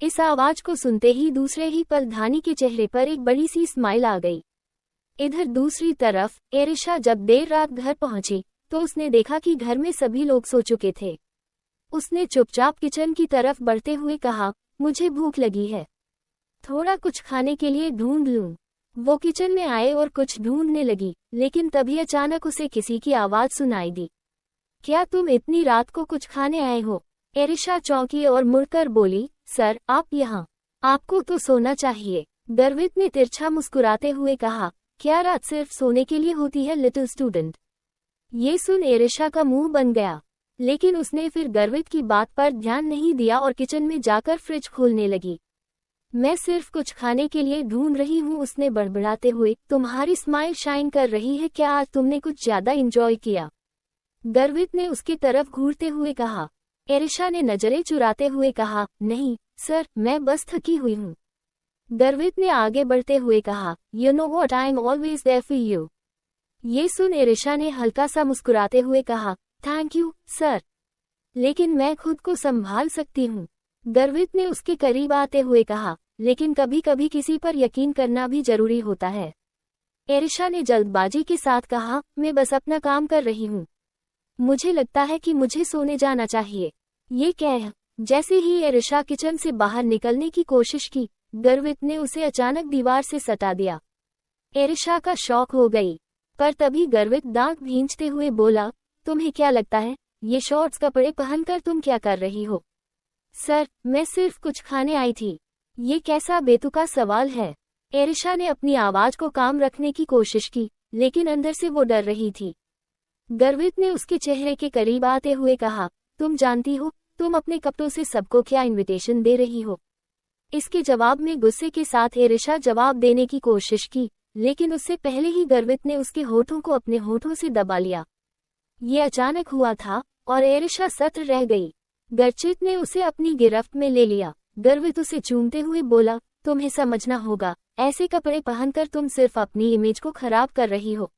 इस आवाज को सुनते ही दूसरे ही पल धानी के चेहरे पर एक बड़ी सी स्माइल आ गई। इधर दूसरी तरफ एरिशा जब देर रात घर पहुंची, तो उसने देखा कि घर में सभी लोग सो चुके थे। उसने चुपचाप किचन की तरफ बढ़ते हुए कहा, मुझे भूख लगी है, थोड़ा कुछ खाने के लिए ढूंढ लूं। वो किचन में आए और कुछ ढूंढने लगी, लेकिन तभी अचानक उसे किसी की आवाज सुनाई दी, क्या तुम इतनी रात को कुछ खाने आए हो? एरिशा चौंकी और मुड़कर बोली, सर, आप यहाँ? आपको तो सोना चाहिए। गर्वित ने तिरछा मुस्कुराते हुए कहा, क्या रात सिर्फ सोने के लिए होती है, लिटिल स्टूडेंट? ये सुन एरिशा का मुंह बन गया, लेकिन उसने फिर गर्वित की बात पर ध्यान नहीं दिया और किचन में जाकर फ्रिज खोलने लगी। मैं सिर्फ कुछ खाने के लिए ढूंढ रही हूँ, उसने बड़बड़ाते हुए। तुम्हारी स्माइल शाइन कर रही है, क्या आज तुमने कुछ ज्यादा एंजॉय किया? गर्वित ने उसकी तरफ घूरते हुए कहा। एरिशा ने नजरें चुराते हुए कहा, नहीं सर, मैं बस थकी हुई हूँ। गर्वित ने आगे बढ़ते हुए कहा, you know what, I am always there for you. ये सुन एरिशा ने हल्का सा मुस्कुराते हुए कहा, थैंक यू सर, लेकिन मैं खुद को संभाल सकती हूँ। गर्वित ने उसके करीब आते हुए कहा, लेकिन कभी कभी किसी पर यकीन करना भी जरूरी होता है। एरिशा ने जल्दबाजी के साथ कहा, मैं बस अपना काम कर रही हूँ, मुझे लगता है कि मुझे सोने जाना चाहिए। ये कह जैसे ही एरिशा किचन से बाहर निकलने की कोशिश की, गर्वित ने उसे अचानक दीवार से सटा दिया। एरिशा का शॉक हो गई, पर तभी गर्वित दांत भींचते हुए बोला, तुम्हें क्या लगता है, ये शॉर्ट्स कपड़े पहनकर तुम क्या कर रही हो? सर, मैं सिर्फ कुछ खाने आई थी। ये कैसा बेतुका सवाल है? एरिशा ने अपनी आवाज को काम रखने की कोशिश की, लेकिन अंदर से वो डर रही थी। गर्वित ने उसके चेहरे के करीब आते हुए कहा, तुम जानती हो, तुम अपने कपड़ों से सबको क्या इनविटेशन दे रही हो? इसके जवाब में गुस्से के साथ एरिशा जवाब देने की कोशिश की, लेकिन उससे पहले ही गर्वित ने उसके होठों को अपने होठों से दबा लिया। ये अचानक हुआ था, और एरिशा सत्र रह गई। गर्चित ने उसे अपनी गिरफ्त में ले लिया। गर्वित उसे चूमते हुए बोला, तुम्हें समझना होगा, ऐसे कपड़े पहनकर तुम सिर्फ अपनी इमेज को खराब कर रही हो।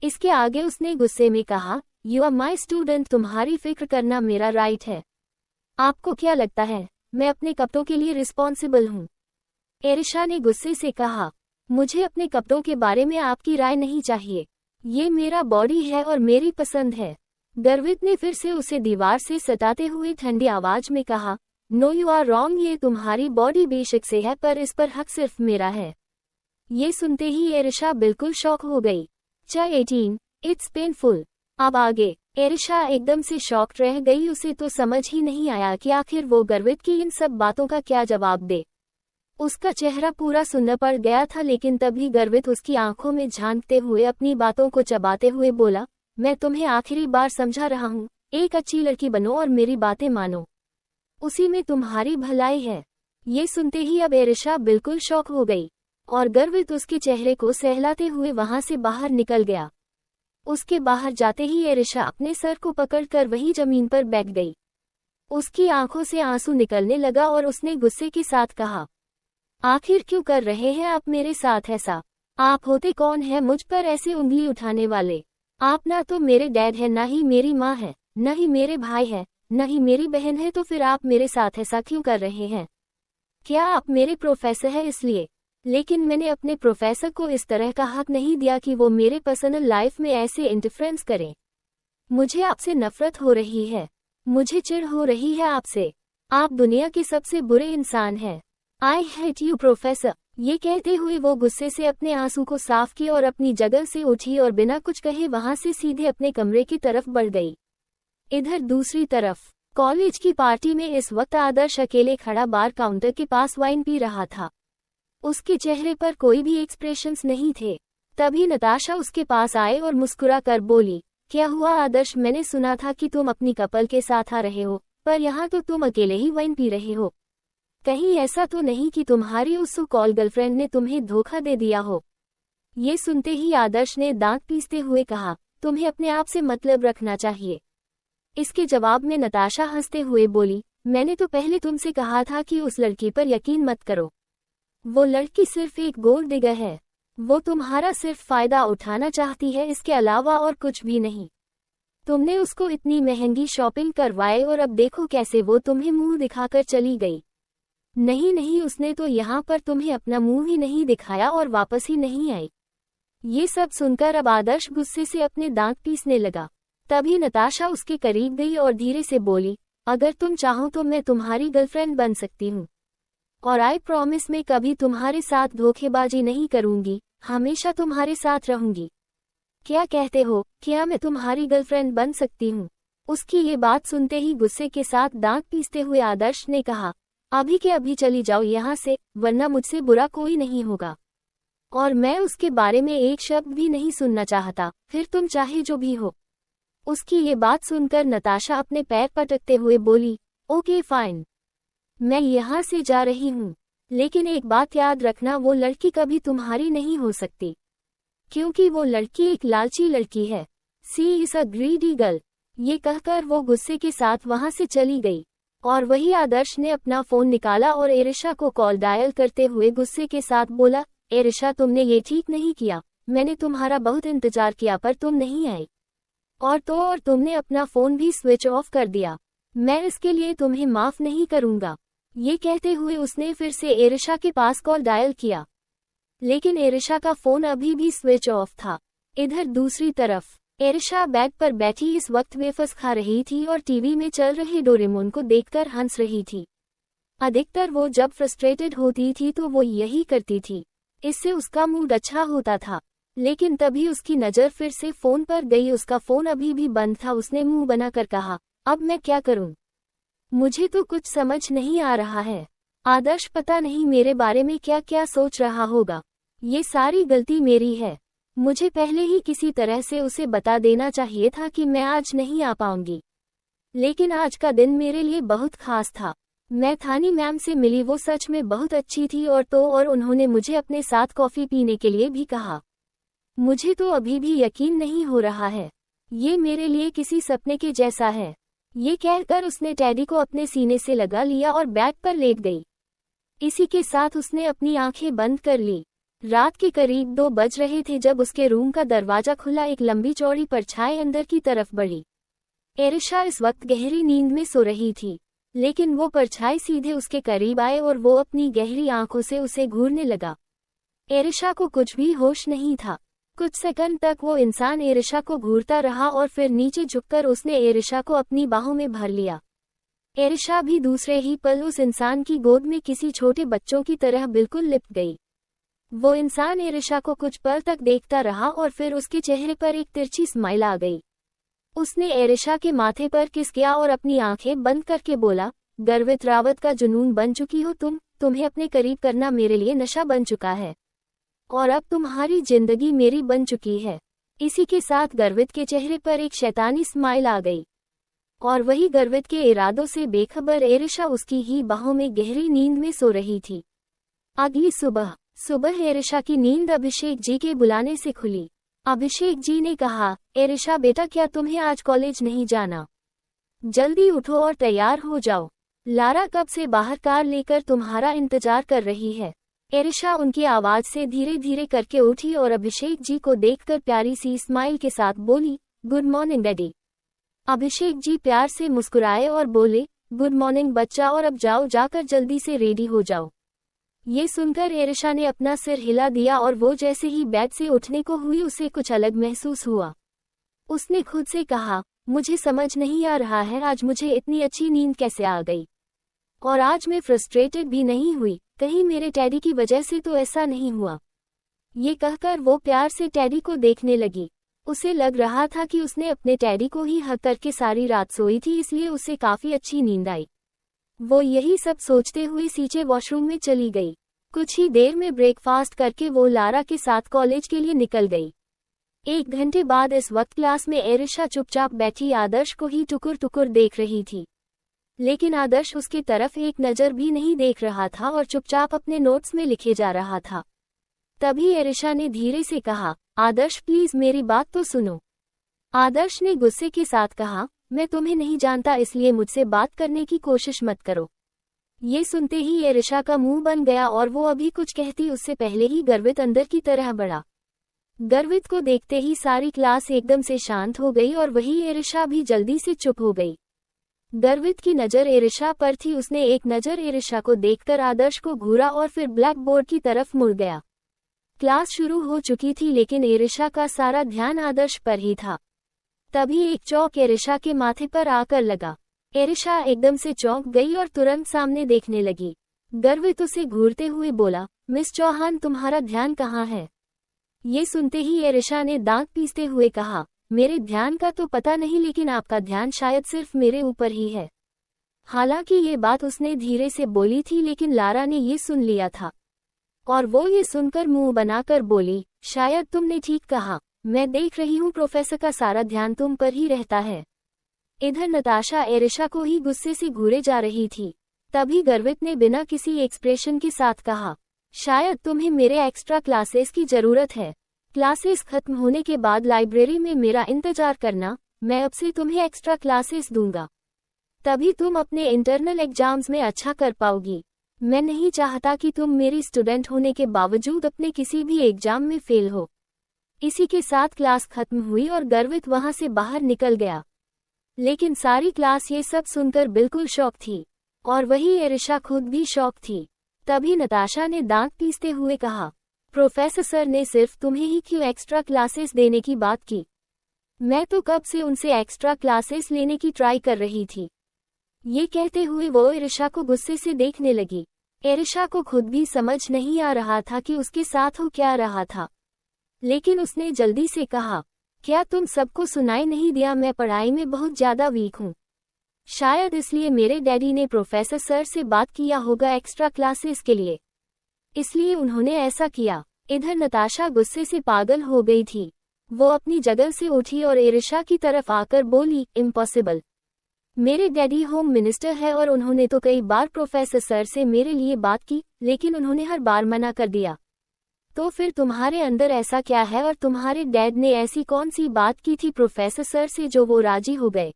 इसके आगे उसने गुस्से में कहा, यू आर माई स्टूडेंट, तुम्हारी फिक्र करना मेरा राइट है। आपको क्या लगता है, मैं अपने कपड़ों के लिए रिस्पॉन्सिबल हूँ? एरिशा ने गुस्से से कहा, मुझे अपने कपड़ों के बारे में आपकी राय नहीं चाहिए, ये मेरा बॉडी है और मेरी पसंद है। गर्वित ने फिर से उसे दीवार से सटाते हुए ठंडी आवाज में कहा, नो यू आर रॉन्ग, ये तुम्हारी बॉडी बेशक से है, पर इस पर हक सिर्फ मेरा है। ये सुनते ही एरिशा बिल्कुल शॉक हो गई। Chapter 18, it's painful. अब आगे एरिशा एकदम से शॉक्ड रह गई। उसे तो समझ ही नहीं आया कि आखिर वो गर्वित की इन सब बातों का क्या जवाब दे। उसका चेहरा पूरा सुन्न पड़ गया था, लेकिन तभी गर्वित उसकी आंखों में झांकते हुए अपनी बातों को चबाते हुए बोला, मैं तुम्हें आखिरी बार समझा रहा हूँ, एक अच्छी लड़की बनो और मेरी बातें मानो, उसी में तुम्हारी भलाई है। ये सुनते ही अब एरिशा बिल्कुल शॉक हो गई और गर्वित उसके चेहरे को सहलाते हुए वहां से बाहर निकल गया। उसके बाहर जाते ही एरिशा अपने सर को पकड़कर वही जमीन पर बैठ गई। उसकी आंखों से आंसू निकलने लगा और उसने गुस्से के साथ कहा, आखिर क्यों कर रहे हैं आप मेरे साथ ऐसा? आप होते कौन हैं मुझ पर ऐसे उंगली उठाने वाले? आप ना तो मेरे डैड है, ना ही मेरी माँ है, न ही मेरे भाई है, न ही मेरी बहन है, तो फिर आप मेरे साथ ऐसा क्यों कर रहे हैं? क्या आप मेरे प्रोफेसर हैं इसलिए? लेकिन मैंने अपने प्रोफेसर को इस तरह का हक नहीं दिया कि वो मेरे पर्सनल लाइफ में ऐसे इंटरफेरेंस करें। मुझे आपसे नफरत हो रही है, मुझे चिढ़ हो रही है आपसे। आप दुनिया के सबसे बुरे इंसान हैं। I hate you professor. ये कहते हुए वो गुस्से से अपने आंसू को साफ किए और अपनी जगह से उठी और बिना कुछ कहे वहां से सीधे अपने कमरे की तरफ बढ़ गई। इधर दूसरी तरफ कॉलेज की पार्टी में इस वक्त आदर्श अकेले खड़ा बार काउंटर के पास वाइन पी रहा था। उसके चेहरे पर कोई भी एक्सप्रेशंस नहीं थे। तभी नताशा उसके पास आए और मुस्कुरा कर बोली, क्या हुआ आदर्श? मैंने सुना था कि तुम अपनी कपल के साथ आ रहे हो, पर यहाँ तो तुम अकेले ही वाइन पी रहे हो। कहीं ऐसा तो नहीं कि तुम्हारी उस सो कॉल गर्लफ्रेंड ने तुम्हें धोखा दे दिया हो? ये सुनते ही आदर्श ने दांत पीसते हुए कहा, तुम्हें अपने आप से मतलब रखना चाहिए। इसके जवाब में नताशा हंसते हुए बोली, मैंने तो पहले तुमसे कहा था कि उस लड़की पर यकीन मत करो। वो लड़की सिर्फ एक गोल्ड डिगर है। वो तुम्हारा सिर्फ फायदा उठाना चाहती है, इसके अलावा और कुछ भी नहीं। तुमने उसको इतनी महंगी शॉपिंग करवाए और अब देखो कैसे वो तुम्हें मुंह दिखाकर चली गई। नहीं नहीं, उसने तो यहाँ पर तुम्हें अपना मुंह ही नहीं दिखाया और वापस ही नहीं आई। ये सब सुनकर अब आदर्श गुस्से से अपने दांत पीसने लगा। तभी नताशा उसके करीब गई और धीरे से बोली, अगर तुम चाहो तो मैं तुम्हारी गर्लफ्रेंड बन सकती हूँ, और आई प्रॉमिस मैं कभी तुम्हारे साथ धोखेबाजी नहीं करूंगी, हमेशा तुम्हारे साथ रहूंगी। क्या कहते हो, क्या मैं तुम्हारी गर्लफ्रेंड बन सकती हूँ? उसकी ये बात सुनते ही गुस्से के साथ दांत पीसते हुए आदर्श ने कहा, अभी के अभी चली जाओ यहाँ से, वरना मुझसे बुरा कोई नहीं होगा, और मैं उसके बारे में एक शब्द भी नहीं सुनना चाहता, फिर तुम चाहे जो भी हो। उसकी ये बात सुनकर नताशा अपने पैर पटकते हुए बोली, ओके फाइन, मैं यहाँ से जा रही हूँ, लेकिन एक बात याद रखना, वो लड़की कभी तुम्हारी नहीं हो सकती, क्योंकि वो लड़की एक लालची लड़की है। सी इज अ ग्रीडी गर्ल। ये कहकर वो गुस्से के साथ वहां से चली गई, और वही आदर्श ने अपना फोन निकाला और एरिशा को कॉल डायल करते हुए गुस्से के साथ बोला, एरिशा तुमने ये ठीक नहीं किया, मैंने तुम्हारा बहुत इंतजार किया पर तुम नहीं आई, और तुमने अपना फोन भी स्विच ऑफ कर दिया। मैं इसके लिए तुम्हें माफ नहीं करूंगा। ये कहते हुए उसने फिर से एरिशा के पास कॉल डायल किया, लेकिन एरिशा का फोन अभी भी स्विच ऑफ था। इधर दूसरी तरफ एरिशा बेड पर बैठी इस वक्त वेफर्स खा रही थी और टीवी में चल रहे डोरेमोन को देखकर हंस रही थी। अधिकतर वो जब फ्रस्ट्रेटेड होती थी तो वो यही करती थी, इससे उसका मूड अच्छा होता था। लेकिन तभी उसकी नज़र फिर से फोन पर गई। उसका फोन अभी भी बंद था। उसने मुंह बनाकर कहा, अब मैं क्या करूं? मुझे तो कुछ समझ नहीं आ रहा है। आदर्श पता नहीं मेरे बारे में क्या क्या सोच रहा होगा। ये सारी गलती मेरी है। मुझे पहले ही किसी तरह से उसे बता देना चाहिए था कि मैं आज नहीं आ पाऊंगी। लेकिन आज का दिन मेरे लिए बहुत खास था। मैं थानी मैम से मिली, वो सच में बहुत अच्छी थी, और उन्होंने मुझे अपने साथ कॉफ़ी पीने के लिए भी कहा। मुझे तो अभी भी यकीन नहीं हो रहा है, ये मेरे लिए किसी सपने के जैसा है। ये कहकर उसने टेडी को अपने सीने से लगा लिया और बेड पर लेट गई। इसी के साथ उसने अपनी आंखें बंद कर ली। रात के करीब 2 बज रहे थे जब उसके रूम का दरवाजा खुला। एक लंबी चौड़ी परछाई अंदर की तरफ बढ़ी। एरिशा इस वक्त गहरी नींद में सो रही थी, लेकिन वो परछाई सीधे उसके करीब आए और वो अपनी गहरी आंखों से उसे घूरने लगा। एरिशा को कुछ भी होश नहीं था। कुछ सेकंड तक वो इंसान एरिशा को घूरता रहा और फिर नीचे झुककर उसने एरिशा को अपनी बाहों में भर लिया। एरिशा भी दूसरे ही पल उस इंसान की गोद में किसी छोटे बच्चों की तरह बिल्कुल लिपट गई। वो इंसान एरिशा को कुछ पल तक देखता रहा और फिर उसके चेहरे पर एक तिरछी स्माइल आ गई। उसने एरिशा के माथे पर किस किया और अपनी आंखें बंद करके बोला, गर्वित रावत का जुनून बन चुकी हो तुम, तुम्हें अपने करीब करना मेरे लिए नशा बन चुका है। और अब तुम्हारी जिंदगी मेरी बन चुकी है। इसी के साथ गर्वित के चेहरे पर एक शैतानी स्माइल आ गई। और वही गर्वित के इरादों से बेखबर एरिशा उसकी ही बाहों में गहरी नींद में सो रही थी। अगली सुबह एरिशा की नींद अभिषेक जी के बुलाने से खुली। अभिषेक जी ने कहा, एरिशा बेटा, क्या तुम्हें आज कॉलेज नहीं जाना? जल्दी उठो और तैयार हो जाओ। लारा कब से बाहर कार लेकर तुम्हारा इंतजार कर रही है। एरिशा उनकी आवाज से धीरे धीरे करके उठी और अभिषेक जी को देखकर प्यारी सी स्माइल के साथ बोली, good morning daddy. Abhishek ji प्यार से मुस्कुराए और बोले, गुड मॉर्निंग बच्चा, और अब जाओ, जाकर जल्दी से रेडी हो जाओ। ये सुनकर एरिशा ने अपना सिर हिला दिया और वो जैसे ही बेड से उठने को हुई उसे कुछ अलग महसूस हुआ। उसने खुद से कहा, मुझे समझ नहीं आ रहा है आज मुझे इतनी अच्छी नींद कैसे आ गई। और आज मैं फ्रस्ट्रेटेड भी नहीं हुई, कहीं मेरे टैडी की वजह से तो ऐसा नहीं हुआ। ये कहकर वो प्यार से टैडी को देखने लगी। उसे लग रहा था कि उसने अपने टैडी को ही हक करके सारी रात सोई थी, इसलिए उसे काफी अच्छी नींद आई। वो यही सब सोचते हुए सीधे वॉशरूम में चली गई। कुछ ही देर में ब्रेकफास्ट करके वो लारा के साथ कॉलेज के लिए निकल गई। 1 घंटे बाद इस वक्त क्लास में एरिशा चुपचाप बैठी आदर्श को ही टुकुर टुकुर देख रही थी। लेकिन आदर्श उसकी तरफ एक नज़र भी नहीं देख रहा था और चुपचाप अपने नोट्स में लिखे जा रहा था। तभी एरिशा ने धीरे से कहा, आदर्श प्लीज मेरी बात तो सुनो। आदर्श ने गुस्से के साथ कहा, मैं तुम्हें नहीं जानता, इसलिए मुझसे बात करने की कोशिश मत करो। ये सुनते ही एरिशा का मुंह बन गया और वो अभी कुछ कहती उससे पहले ही गर्वित अंदर की तरह बढ़ा। गर्वित को देखते ही सारी क्लास एकदम से शांत हो गई और वही एरिशा भी जल्दी से चुप हो गई। गर्वित की नज़र एरिशा पर थी। उसने एक नज़र एरिशा को देखकर आदर्श को घूरा और फिर ब्लैक बोर्ड की तरफ मुड़ गया। क्लास शुरू हो चुकी थी लेकिन एरिशा का सारा ध्यान आदर्श पर ही था। तभी एक चौक एरिशा के माथे पर आकर लगा। एरिशा एकदम से चौंक गई और तुरंत सामने देखने लगी। गर्वित उसे घूरते हुए बोला, मिस चौहान तुम्हारा ध्यान कहाँ है? ये सुनते ही एरिशा ने दांत पीसते हुए कहा, मेरे ध्यान का तो पता नहीं लेकिन आपका ध्यान शायद सिर्फ मेरे ऊपर ही है। हालांकि ये बात उसने धीरे से बोली थी लेकिन लारा ने ये सुन लिया था और वो ये सुनकर मुंह बनाकर बोली, शायद तुमने ठीक कहा, मैं देख रही हूँ प्रोफेसर का सारा ध्यान तुम पर ही रहता है। इधर नताशा एरिशा को ही गुस्से से घूरे जा रही थी। तभी गर्वित ने बिना किसी एक्सप्रेशन के साथ कहा, शायद तुम्हें मेरे एक्स्ट्रा क्लासेस की जरूरत है। क्लासेस खत्म होने के बाद लाइब्रेरी में मेरा इंतजार करना, मैं अब से तुम्हें एक्स्ट्रा क्लासेस दूंगा। तभी तुम अपने इंटरनल एग्जाम्स में अच्छा कर पाओगी। मैं नहीं चाहता कि तुम मेरी स्टूडेंट होने के बावजूद अपने किसी भी एग्जाम में फेल हो। इसी के साथ क्लास खत्म हुई और गर्वित वहां से बाहर निकल गया। लेकिन सारी क्लास ये सब सुनकर बिल्कुल शॉक थी और वही एरिशा खुद भी शॉक थी। तभी नताशा ने दांत पीसते हुए कहा, प्रोफेसर सर ने सिर्फ तुम्हें ही क्यों एक्स्ट्रा क्लासेस देने की बात की? मैं तो कब से उनसे एक्स्ट्रा क्लासेस लेने की ट्राई कर रही थी। ये कहते हुए वो एरिशा को गुस्से से देखने लगी। एरिशा को खुद भी समझ नहीं आ रहा था कि उसके साथ हो क्या रहा था, लेकिन उसने जल्दी से कहा, क्या तुम सबको सुनाई नहीं दिया? मैं पढ़ाई में बहुत ज्यादा वीक हूँ। शायद इसलिए मेरे डैडी ने प्रोफेसर सर से बात किया होगा एक्स्ट्रा क्लासेस के लिए, इसलिए उन्होंने ऐसा किया। इधर नताशा गुस्से से पागल हो गई थी। वो अपनी जगह से उठी और एरिशा की तरफ आकर बोली, इम्पॉसिबल। मेरे डैडी होम मिनिस्टर है और उन्होंने तो कई बार प्रोफेसर सर से मेरे लिए बात की, लेकिन उन्होंने हर बार मना कर दिया। तो फिर तुम्हारे अंदर ऐसा क्या है और तुम्हारे डैड ने ऐसी कौन सी बात की थी प्रोफेसर सर से जो वो राजी हो गए?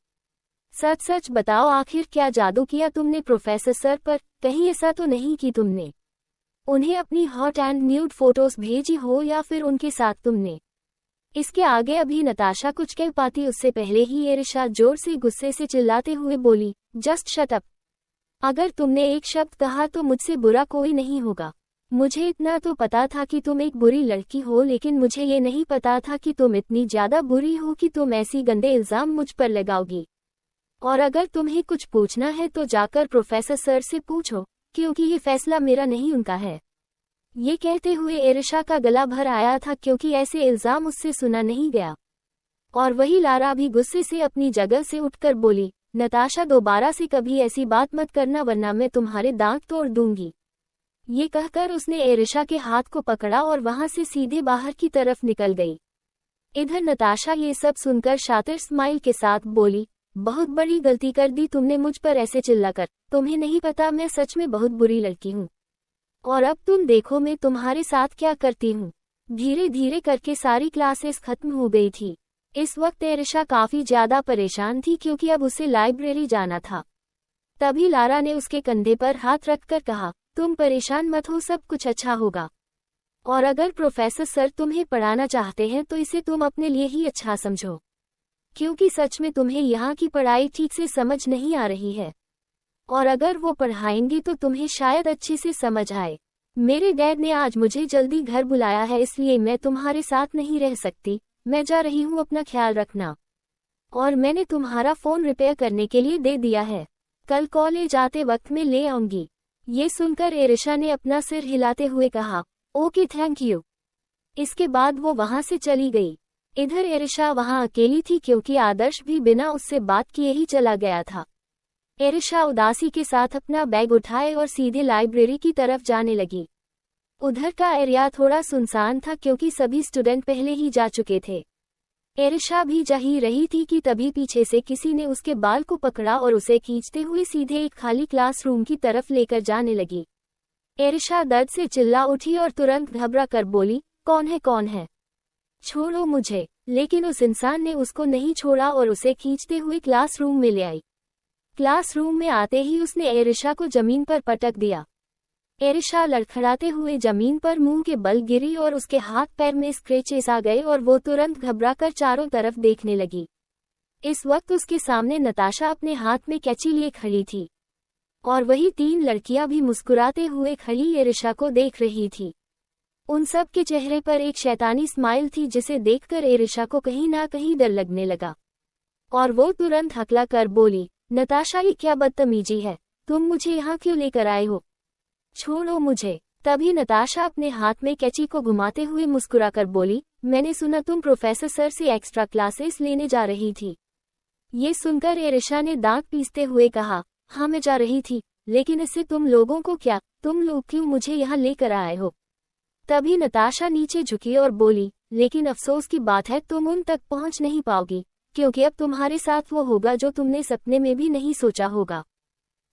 सच सच बताओ, आखिर क्या जादू किया तुमने प्रोफेसर सर पर? कहीं ऐसा तो नहीं कि तुमने उन्हें अपनी हॉट एंड न्यूड फोटोज भेजी हो या फिर उनके साथ तुमने? इसके आगे अभी नताशा कुछ कह पाती उससे पहले ही एरिशा जोर से गुस्से से चिल्लाते हुए बोली, जस्ट शट अप। अगर तुमने एक शब्द कहा तो मुझसे बुरा कोई नहीं होगा। मुझे इतना तो पता था कि तुम एक बुरी लड़की हो, लेकिन मुझे ये नहीं पता था कि तुम इतनी ज्यादा बुरी हो कि तुम ऐसी गंदे इल्जाम मुझ पर लगाओगी। और अगर तुम्हें कुछ पूछना है तो जाकर प्रोफेसर सर से पूछो, क्योंकि ये फैसला मेरा नहीं उनका है। ये कहते हुए एरिशा का गला भर आया था क्योंकि ऐसे इल्जाम उससे सुना नहीं गया। और वही लारा भी गुस्से से अपनी जगह से उठकर बोली, नताशा दोबारा से कभी ऐसी बात मत करना वरना मैं तुम्हारे दांत तोड़ दूंगी। ये कहकर उसने एरिशा के हाथ को पकड़ा और वहां से सीधे बाहर की तरफ निकल गई। इधर नताशा ये सब सुनकर शातिर स्माइल के साथ बोली, बहुत बड़ी गलती कर दी तुमने मुझ पर ऐसे चिल्लाकर, तुम्हें नहीं पता मैं सच में बहुत बुरी लड़की हूँ। और अब तुम देखो मैं तुम्हारे साथ क्या करती हूँ। धीरे धीरे करके सारी क्लासेस खत्म हो गई थी। इस वक्त एरिशा काफी ज्यादा परेशान थी क्योंकि अब उसे लाइब्रेरी जाना था। तभी लारा ने उसके कंधे पर हाथ रखकर कहा, तुम परेशान मत हो, सब कुछ अच्छा होगा। और अगर प्रोफेसर सर तुम्हें पढ़ाना चाहते हैं तो इसे तुम अपने लिए ही अच्छा समझो, क्योंकि सच में तुम्हें यहाँ की पढ़ाई ठीक से समझ नहीं आ रही है। और अगर वो पढ़ाएंगी तो तुम्हें शायद अच्छे से समझ आए। मेरे डैड ने आज मुझे जल्दी घर बुलाया है, इसलिए मैं तुम्हारे साथ नहीं रह सकती। मैं जा रही हूँ, अपना ख्याल रखना। और मैंने तुम्हारा फ़ोन रिपेयर करने के लिए दे दिया है, कल कॉलेज आते वक्त में ले आऊंगी। ये सुनकर एरिशा ने अपना सिर हिलाते हुए कहा, ओके थैंक यू। इसके बाद वो वहां से चली गई। इधर एरिशा वहां अकेली थी क्योंकि आदर्श भी बिना उससे बात किए ही चला गया था। एरिशा उदासी के साथ अपना बैग उठाए और सीधे लाइब्रेरी की तरफ जाने लगी। उधर का एरिया थोड़ा सुनसान था क्योंकि सभी स्टूडेंट पहले ही जा चुके थे। एरिशा भी जा ही रही थी कि तभी पीछे से किसी ने उसके बाल को पकड़ा और उसे खींचते हुए सीधे एक खाली क्लासरूम की तरफ लेकर जाने लगी। एरिशा दर्द से चिल्ला उठी और तुरंत घबरा कर बोली, कौन है कौन है, छोड़ो मुझे। लेकिन उस इंसान ने उसको नहीं छोड़ा और उसे खींचते हुए क्लासरूम में ले आई। क्लासरूम में आते ही उसने एरिशा को जमीन पर पटक दिया। एरिशा लड़खड़ाते हुए जमीन पर मुंह के बल गिरी और उसके हाथ पैर में स्क्रैचेस आ गए और वो तुरंत घबराकर चारों तरफ देखने लगी। इस वक्त उसके सामने नताशा अपने हाथ में कैंची लिए खड़ी थी और वही 3 लड़कियां भी मुस्कुराते हुए खड़ी एरिशा को देख रही थी। उन सब के चेहरे पर एक शैतानी स्माइल थी जिसे देखकर एरिशा को कहीं ना कहीं डर लगने लगा और वो तुरंत हकला कर बोली, नताशा ये क्या बदतमीजी है, तुम मुझे यहाँ क्यों लेकर आए हो, छोड़ो मुझे। तभी नताशा अपने हाथ में कैंची को घुमाते हुए मुस्कुराकर बोली, मैंने सुना तुम प्रोफेसर सर से एक्स्ट्रा क्लासेस लेने जा रही थी। ये सुनकर एरिशा ने दांत पीसते हुए कहा, हाँ मैं जा रही थी, लेकिन इससे तुम लोगों को क्या, तुम लोग क्यों मुझे यहाँ लेकर आए हो। तभी नताशा नीचे झुकी और बोली, लेकिन अफसोस की बात है तुम उन तक पहुँच नहीं पाओगी, क्योंकि अब तुम्हारे साथ वो होगा जो तुमने सपने में भी नहीं सोचा होगा।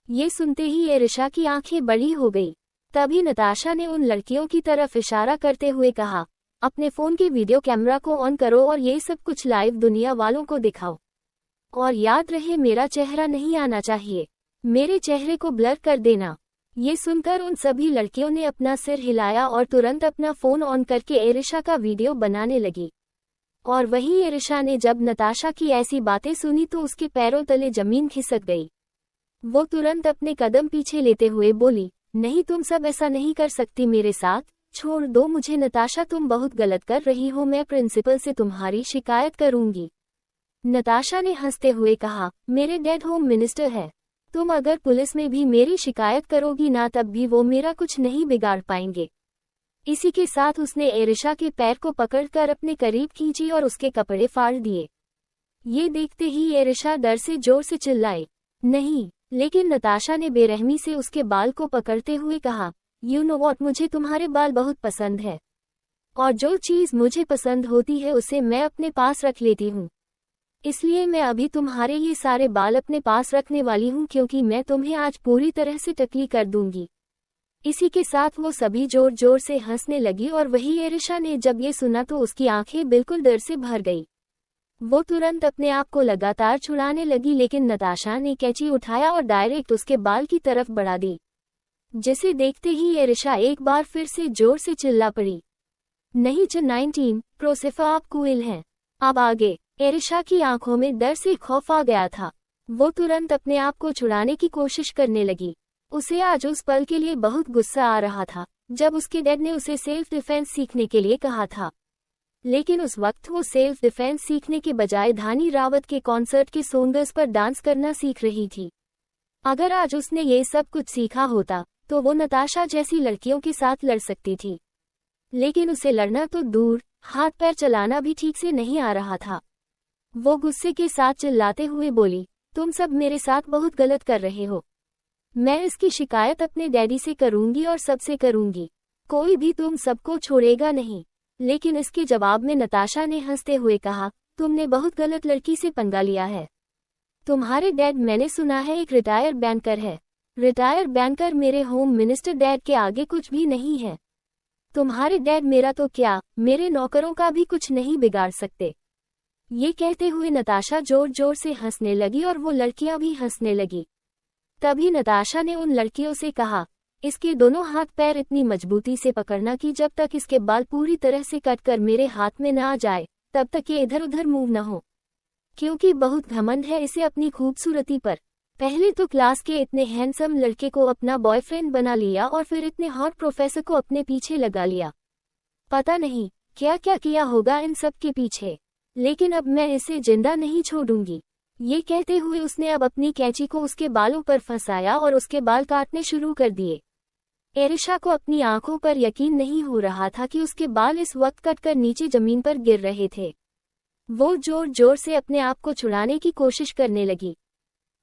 ये सुनते ही एरिशा की आंखें बड़ी हो गई। तभी नताशा ने उन लड़कियों की तरफ इशारा करते हुए कहा, अपने फ़ोन के वीडियो कैमरा को ऑन करो और ये सब कुछ लाइव दुनिया वालों को दिखाओ। और याद रहे मेरा चेहरा नहीं आना चाहिए, मेरे चेहरे को ब्लर कर देना। ये सुनकर उन सभी लड़कियों ने अपना सिर हिलाया और तुरंत अपना फ़ोन ऑन करके एरिशा का वीडियो बनाने लगी। और वहीं एरिशा ने जब नताशा की ऐसी बातें सुनी तो उसके पैरों तले जमीन खिसक गई। वो तुरंत अपने कदम पीछे लेते हुए बोली, नहीं तुम सब ऐसा नहीं कर सकती मेरे साथ, छोड़ दो मुझे नताशा, तुम बहुत गलत कर रही हो, मैं प्रिंसिपल से तुम्हारी शिकायत करूंगी। नताशा ने हंसते हुए कहा, मेरे डैड होम मिनिस्टर है, तुम अगर पुलिस में भी मेरी शिकायत करोगी ना तब भी वो मेरा कुछ नहीं बिगाड़ पाएंगे। इसी के साथ उसने एरिशा के पैर को पकड़कर अपने करीब खींची और उसके कपड़े फाड़ दिए। ये देखते ही एरिशा डर से जोर से चिल्लाई, नहीं। लेकिन नताशा ने बेरहमी से उसके बाल को पकड़ते हुए कहा, यू नो व्हाट, मुझे तुम्हारे बाल बहुत पसंद है और जो चीज़ मुझे पसंद होती है उसे मैं अपने पास रख लेती हूँ, इसलिए मैं अभी तुम्हारे ये सारे बाल अपने पास रखने वाली हूँ क्योंकि मैं तुम्हें आज पूरी तरह से टकली कर दूंगी। इसी के साथ वो सभी जोर जोर से हंसने लगी और वही एरिशा ने जब ये सुना तो उसकी आंखें बिल्कुल डर से भर गई। वो तुरंत अपने आप को लगातार छुड़ाने लगी, लेकिन नताशा ने कैंची उठाया और डायरेक्ट उसके बाल की तरफ बढ़ा दी, जिसे देखते ही एरिशा एक बार फिर से जोर से चिल्ला पड़ी, नहीं 19 प्रोसेफा आप कूल हैं। अब आगे एरिशा की आंखों में डर से खौफ आ गया था। वो तुरंत अपने आप को छुड़ाने की कोशिश करने लगी। उसे आज उस पल के लिए बहुत गुस्सा आ रहा था जब उसके डैड ने उसे सेल्फ डिफेंस सीखने के लिए कहा था, लेकिन उस वक्त वो सेल्फ डिफेंस सीखने के बजाय धानी रावत के कॉन्सर्ट के सॉन्ग्स पर डांस करना सीख रही थी। अगर आज उसने ये सब कुछ सीखा होता तो वो नताशा जैसी लड़कियों के साथ लड़ सकती थी, लेकिन उसे लड़ना तो दूर, हाथ पैर चलाना भी ठीक से नहीं आ रहा था। वो गुस्से के साथ चिल्लाते हुए बोली, तुम सब मेरे साथ बहुत गलत कर रहे हो। मैं इसकी शिकायत अपने डैडी से करूंगी और सबसे करूंगी। कोई भी तुम सबको छोड़ेगा नहीं। लेकिन इसके जवाब में नताशा ने हंसते हुए कहा, तुमने बहुत गलत लड़की से पंगा लिया है। तुम्हारे डैड मैंने सुना है एक रिटायर्ड बैंकर है। रिटायर्ड बैंकर मेरे होम मिनिस्टर डैड के आगे कुछ भी नहीं है। तुम्हारे डैड मेरा तो क्या, मेरे नौकरों का भी कुछ नहीं बिगाड़ सकते। ये कहते हुए नताशा जोर जोर से हंसने लगी और वो लड़कियां भी हंसने लगी। तभी नताशा ने उन लड़कियों से कहा, इसके दोनों हाथ पैर इतनी मजबूती से पकड़ना कि जब तक इसके बाल पूरी तरह से कटकर मेरे हाथ में न आ जाए तब तक ये इधर उधर मूव न हो, क्योंकि बहुत घमंड है इसे अपनी खूबसूरती पर। पहले तो क्लास के इतने हैंडसम लड़के को अपना बॉयफ्रेंड बना लिया और फिर इतने हॉट प्रोफेसर को अपने पीछे लगा लिया। पता नहीं क्या क्या किया होगा इन सब के पीछे, लेकिन अब मैं इसे जिंदा नहीं छोड़ूंगी। ये कहते हुए उसने अब अपनी कैंची को उसके बालों पर फंसाया और उसके बाल काटने शुरू कर दिए। एरिशा को अपनी आंखों पर यकीन नहीं हो रहा था कि उसके बाल इस वक्त कटकर नीचे जमीन पर गिर रहे थे। वो जोर जोर से अपने आप को छुड़ाने की कोशिश करने लगी।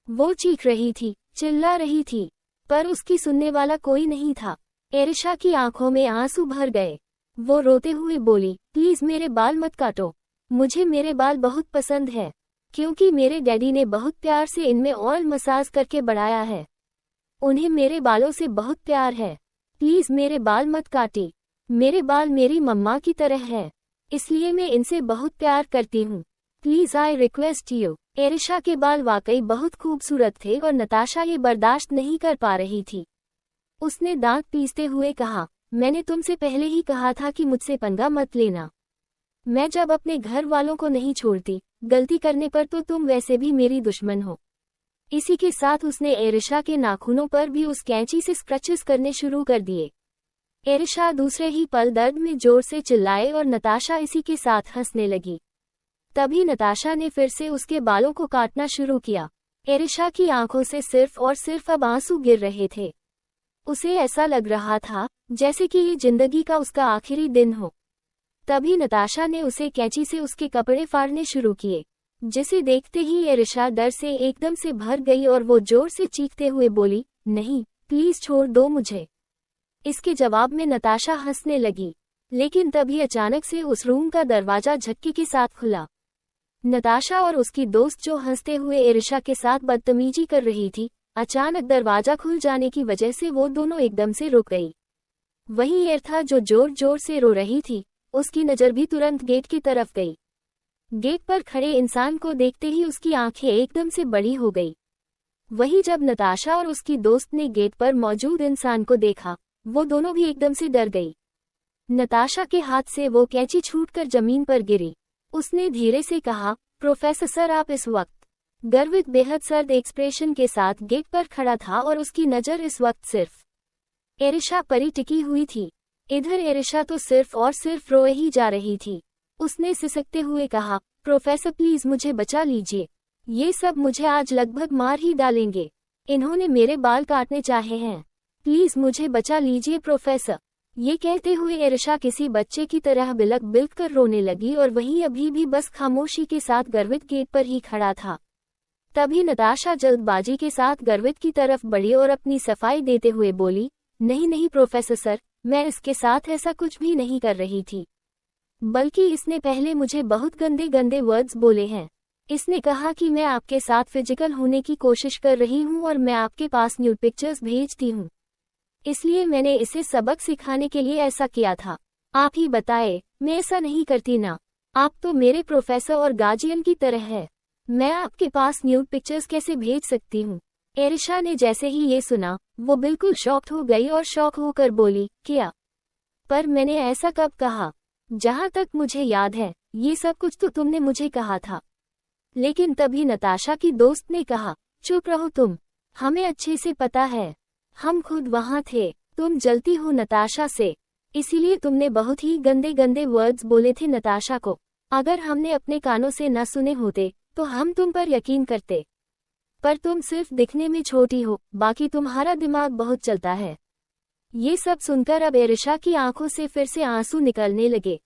वो चीख रही थी, चिल्ला रही थी, पर उसकी सुनने वाला कोई नहीं था। एरिशा की आंखों में आंसू भर गए। वो रोते हुए बोली, प्लीज मेरे बाल मत काटो, मुझे मेरे बाल बहुत पसंद है, क्योंकि मेरे डैडी ने बहुत प्यार से इनमें ऑयल मसाज करके बढ़ाया है। उन्हें मेरे बालों से बहुत प्यार है। प्लीज मेरे बाल मत काटे। मेरे बाल मेरी मम्मा की तरह है, इसलिए मैं इनसे बहुत प्यार करती हूँ। Please I request you. Arisha के बाल वाकई बहुत खूबसूरत थे और नताशा ये बर्दाश्त नहीं कर पा रही थी। उसने दांत पीसते हुए कहा, मैंने तुमसे पहले ही कहा था कि मुझसे पंगा मत लेना। मैं जब अपने घर वालों को नहीं छोड़ती, गलती करने पर तो तुम वैसे भी मेरी दुश्मन हो। इसी के साथ उसने एरिशा के नाखूनों पर भी उस कैंची से स्क्रचेस करने शुरू कर दिए। एरिशा दूसरे ही पल दर्द में जोर से चिल्लाए और नताशा इसी के साथ हंसने लगी। तभी नताशा ने फिर से उसके बालों को काटना शुरू किया। एरिशा की आंखों से सिर्फ और सिर्फ अब आंसू गिर रहे थे। उसे ऐसा लग रहा था जैसे कि ये जिंदगी का उसका आखिरी दिन हो। तभी नताशा ने उसे कैंची से उसके कपड़े फाड़ने शुरू किए, जिसे देखते ही एरिशा डर से एकदम से भर गई और वो जोर से चीखते हुए बोली, नहीं, प्लीज छोड़ दो मुझे। इसके जवाब में नताशा हंसने लगी, लेकिन तभी अचानक से उस रूम का दरवाजा झटके के साथ खुला। नताशा और उसकी दोस्त जो हंसते हुए एरिशा के साथ बदतमीजी कर रही थी, अचानक दरवाजा खुल जाने की वजह से वो दोनों एकदम से रुक गई। वहीं एरथा जो जोर जोर से रो रही थी, उसकी नज़र भी तुरंत गेट की तरफ गई। गेट पर खड़े इंसान को देखते ही उसकी आंखें एकदम से बड़ी हो गई। वहीं जब नताशा और उसकी दोस्त ने गेट पर मौजूद इंसान को देखा, वो दोनों भी एकदम से डर गई। नताशा के हाथ से वो कैंची छूटकर जमीन पर गिरी। उसने धीरे से कहा, प्रोफेसर सर आप इस वक्त। गर्वित बेहद सर्द एक्सप्रेशन के साथ गेट पर खड़ा था और उसकी नज़र इस वक्त सिर्फ एरिशा पर ही टिकी हुई थी। इधर एरिशा तो सिर्फ और सिर्फ रोए ही जा रही थी। उसने सिसकते हुए कहा, प्रोफेसर प्लीज मुझे बचा लीजिए, ये सब मुझे आज लगभग मार ही डालेंगे। इन्होंने मेरे बाल काटने चाहे हैं, प्लीज मुझे बचा लीजिए प्रोफेसर। ये कहते हुए एरिशा किसी बच्चे की तरह बिलक बिलक कर रोने लगी और वहीं अभी भी बस खामोशी के साथ गर्वित गेट पर ही खड़ा था। तभी नताशा जल्दबाजी के साथ गर्वित की तरफ बढ़ी और अपनी सफाई देते हुए बोली, नहीं नहीं प्रोफेसर सर, मैं इसके साथ ऐसा कुछ भी नहीं कर रही थी, बल्कि इसने पहले मुझे बहुत गंदे गंदे वर्ड्स बोले हैं। इसने कहा कि मैं आपके साथ फिजिकल होने की कोशिश कर रही हूँ और मैं आपके पास न्यूड पिक्चर्स भेजती हूँ, इसलिए मैंने इसे सबक सिखाने के लिए ऐसा किया था। आप ही बताए, मैं ऐसा नहीं करती ना। आप तो मेरे प्रोफेसर और गार्जियन की तरह है, मैं आपके पास न्यूड पिक्चर्स कैसे भेज सकती हूँ। एरिशा ने जैसे ही ये सुना, वो बिल्कुल शॉक्ड हो गई और शॉक होकर बोली, क्या? पर मैंने ऐसा कब कहा? जहाँ तक मुझे याद है, ये सब कुछ तो तुमने मुझे कहा था। लेकिन तभी नताशा की दोस्त ने कहा, चुप रहो तुम, हमें अच्छे से पता है, हम खुद वहाँ थे। तुम जलती हो नताशा से, इसीलिए तुमने बहुत ही गंदे गंदे वर्ड्स बोले थे नताशा को। अगर हमने अपने कानों से न सुने होते तो हम तुम पर यकीन करते, पर तुम सिर्फ दिखने में छोटी हो, बाकी तुम्हारा दिमाग बहुत चलता है। ये सब सुनकर अब एरिशा की आंखों से फिर से आंसू निकलने लगे।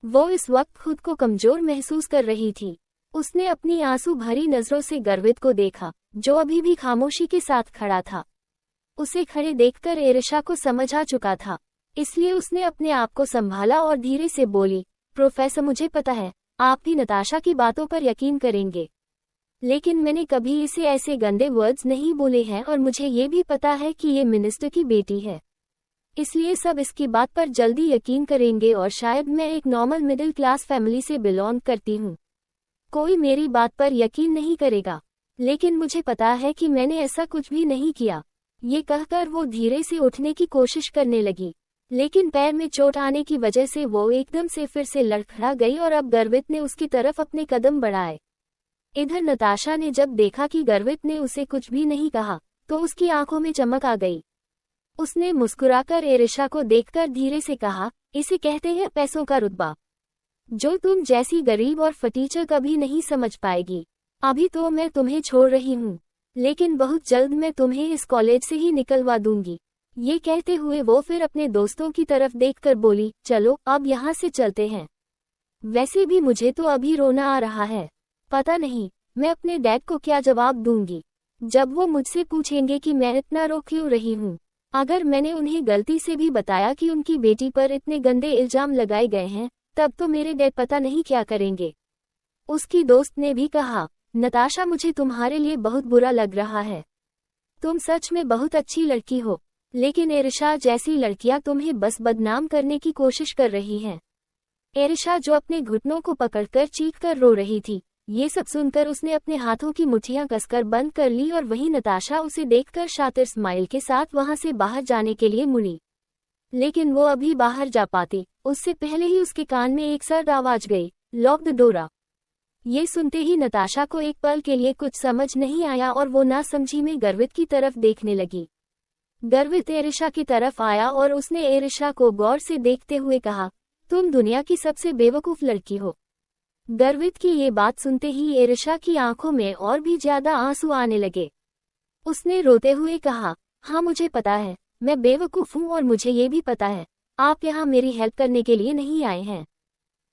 वो इस वक्त खुद को कमजोर महसूस कर रही थी। उसने अपनी आंसू भरी नजरों से गर्वित को देखा, जो अभी भी खामोशी के साथ खड़ा था। उसे खड़े देखकर एरिशा को समझ आ चुका था, इसलिए उसने अपने आप को संभाला और धीरे से बोली, प्रोफेसर मुझे पता है, आप भी नताशा की बातों पर यकीन करेंगे, लेकिन मैंने कभी इसे ऐसे गंदे वर्ड्स नहीं बोले हैं और मुझे ये भी पता है कि ये मिनिस्टर की बेटी है, इसलिए सब इसकी बात पर जल्दी यकीन करेंगे और शायद मैं एक नॉर्मल मिडिल क्लास फैमिली से बिलोंग करती हूँ, कोई मेरी बात पर यकीन नहीं करेगा, लेकिन मुझे पता है कि मैंने ऐसा कुछ भी नहीं किया। ये कहकर वो धीरे से उठने की कोशिश करने लगी, लेकिन पैर में चोट आने की वजह से वो एकदम से फिर से लड़खड़ा गई और अब गर्वित ने उसकी तरफ अपने कदम बढ़ाए। इधर नताशा ने जब देखा कि गर्वित ने उसे कुछ भी नहीं कहा, तो उसकी आंखों में चमक आ गई। उसने मुस्कुराकर एरिशा को देखकर धीरे से कहा, इसे कहते हैं पैसों का रुतबा, जो तुम जैसी गरीब और फटीचर कभी नहीं समझ पाएगी। अभी तो मैं तुम्हें छोड़ रही हूँ, लेकिन बहुत जल्द मैं तुम्हें इस कॉलेज से ही निकलवा दूंगी। ये कहते हुए वो फिर अपने दोस्तों की तरफ देखकर बोली, चलो अब यहाँ से चलते हैं। वैसे भी मुझे तो अभी रोना आ रहा है, पता नहीं मैं अपने डैड को क्या जवाब दूंगी जब वो मुझसे पूछेंगे कि मैं इतना रो क्यों रही हूँ। अगर मैंने उन्हें गलती से भी बताया कि उनकी बेटी पर इतने गंदे इल्जाम लगाए गए हैं, तब तो मेरे डैड पता नहीं क्या करेंगे। उसकी दोस्त ने भी कहा, नताशा मुझे तुम्हारे लिए बहुत बुरा लग रहा है, तुम सच में बहुत अच्छी लड़की हो, लेकिन एरिशा जैसी लड़कियां तुम्हें बस बदनाम करने की कोशिश कर रही हैं। एरिशा जो अपने घुटनों को पकड़कर चीखकर रो रही थी, ये सब सुनकर उसने अपने हाथों की मुट्ठियां कसकर बंद कर ली और वहीं नताशा उसे देखकर शातिर स्माइल के साथ वहां से बाहर जाने के लिए मुड़ी। लेकिन वो अभी बाहर जा पाती, उससे पहले ही उसके कान में एक सर्द आवाज गई, लॉक द डोर। ये सुनते ही नताशा को एक पल के लिए कुछ समझ नहीं आया और वो नासमझी में गर्वित की तरफ देखने लगी। गर्वित एरिशा की तरफ आया और उसने एरिशा को गौर से देखते हुए कहा, तुम दुनिया की सबसे बेवकूफ लड़की हो। गर्वित की ये बात सुनते ही एरिशा की आंखों में और भी ज्यादा आंसू आने लगे। उसने रोते हुए कहा, हाँ मुझे पता है, मैं बेवकूफ हूँ और मुझे ये भी पता है, आप यहाँ मेरी हेल्प करने के लिए नहीं आए हैं,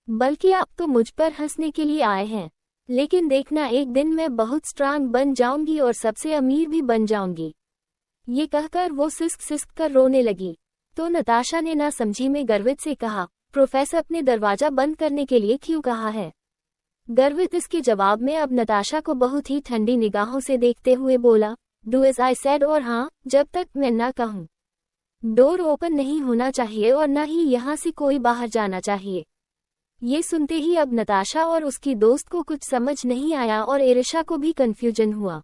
बल्कि आप तो मुझ पर हंसने के लिए आए हैं। लेकिन देखना, एक दिन मैं बहुत स्ट्रांग बन जाऊंगी और सबसे अमीर भी बन जाऊंगी। ये कहकर वो सिसक सिसक कर रोने लगी। तो नताशा ने ना समझी में गर्वित से कहा, प्रोफेसर अपने दरवाजा बंद करने के लिए क्यों कहा है? गर्वित इसके जवाब में अब नताशा को बहुत ही ठंडी निगाहों से देखते हुए बोला, डू एज आई सेड, और हाँ, जब तक मैं ना कहूँ डोर ओपन नहीं होना चाहिए और ना ही यहाँ से कोई बाहर जाना चाहिए। ये सुनते ही अब नताशा और उसकी दोस्त को कुछ समझ नहीं आया और एरिशा को भी कंफ्यूजन हुआ।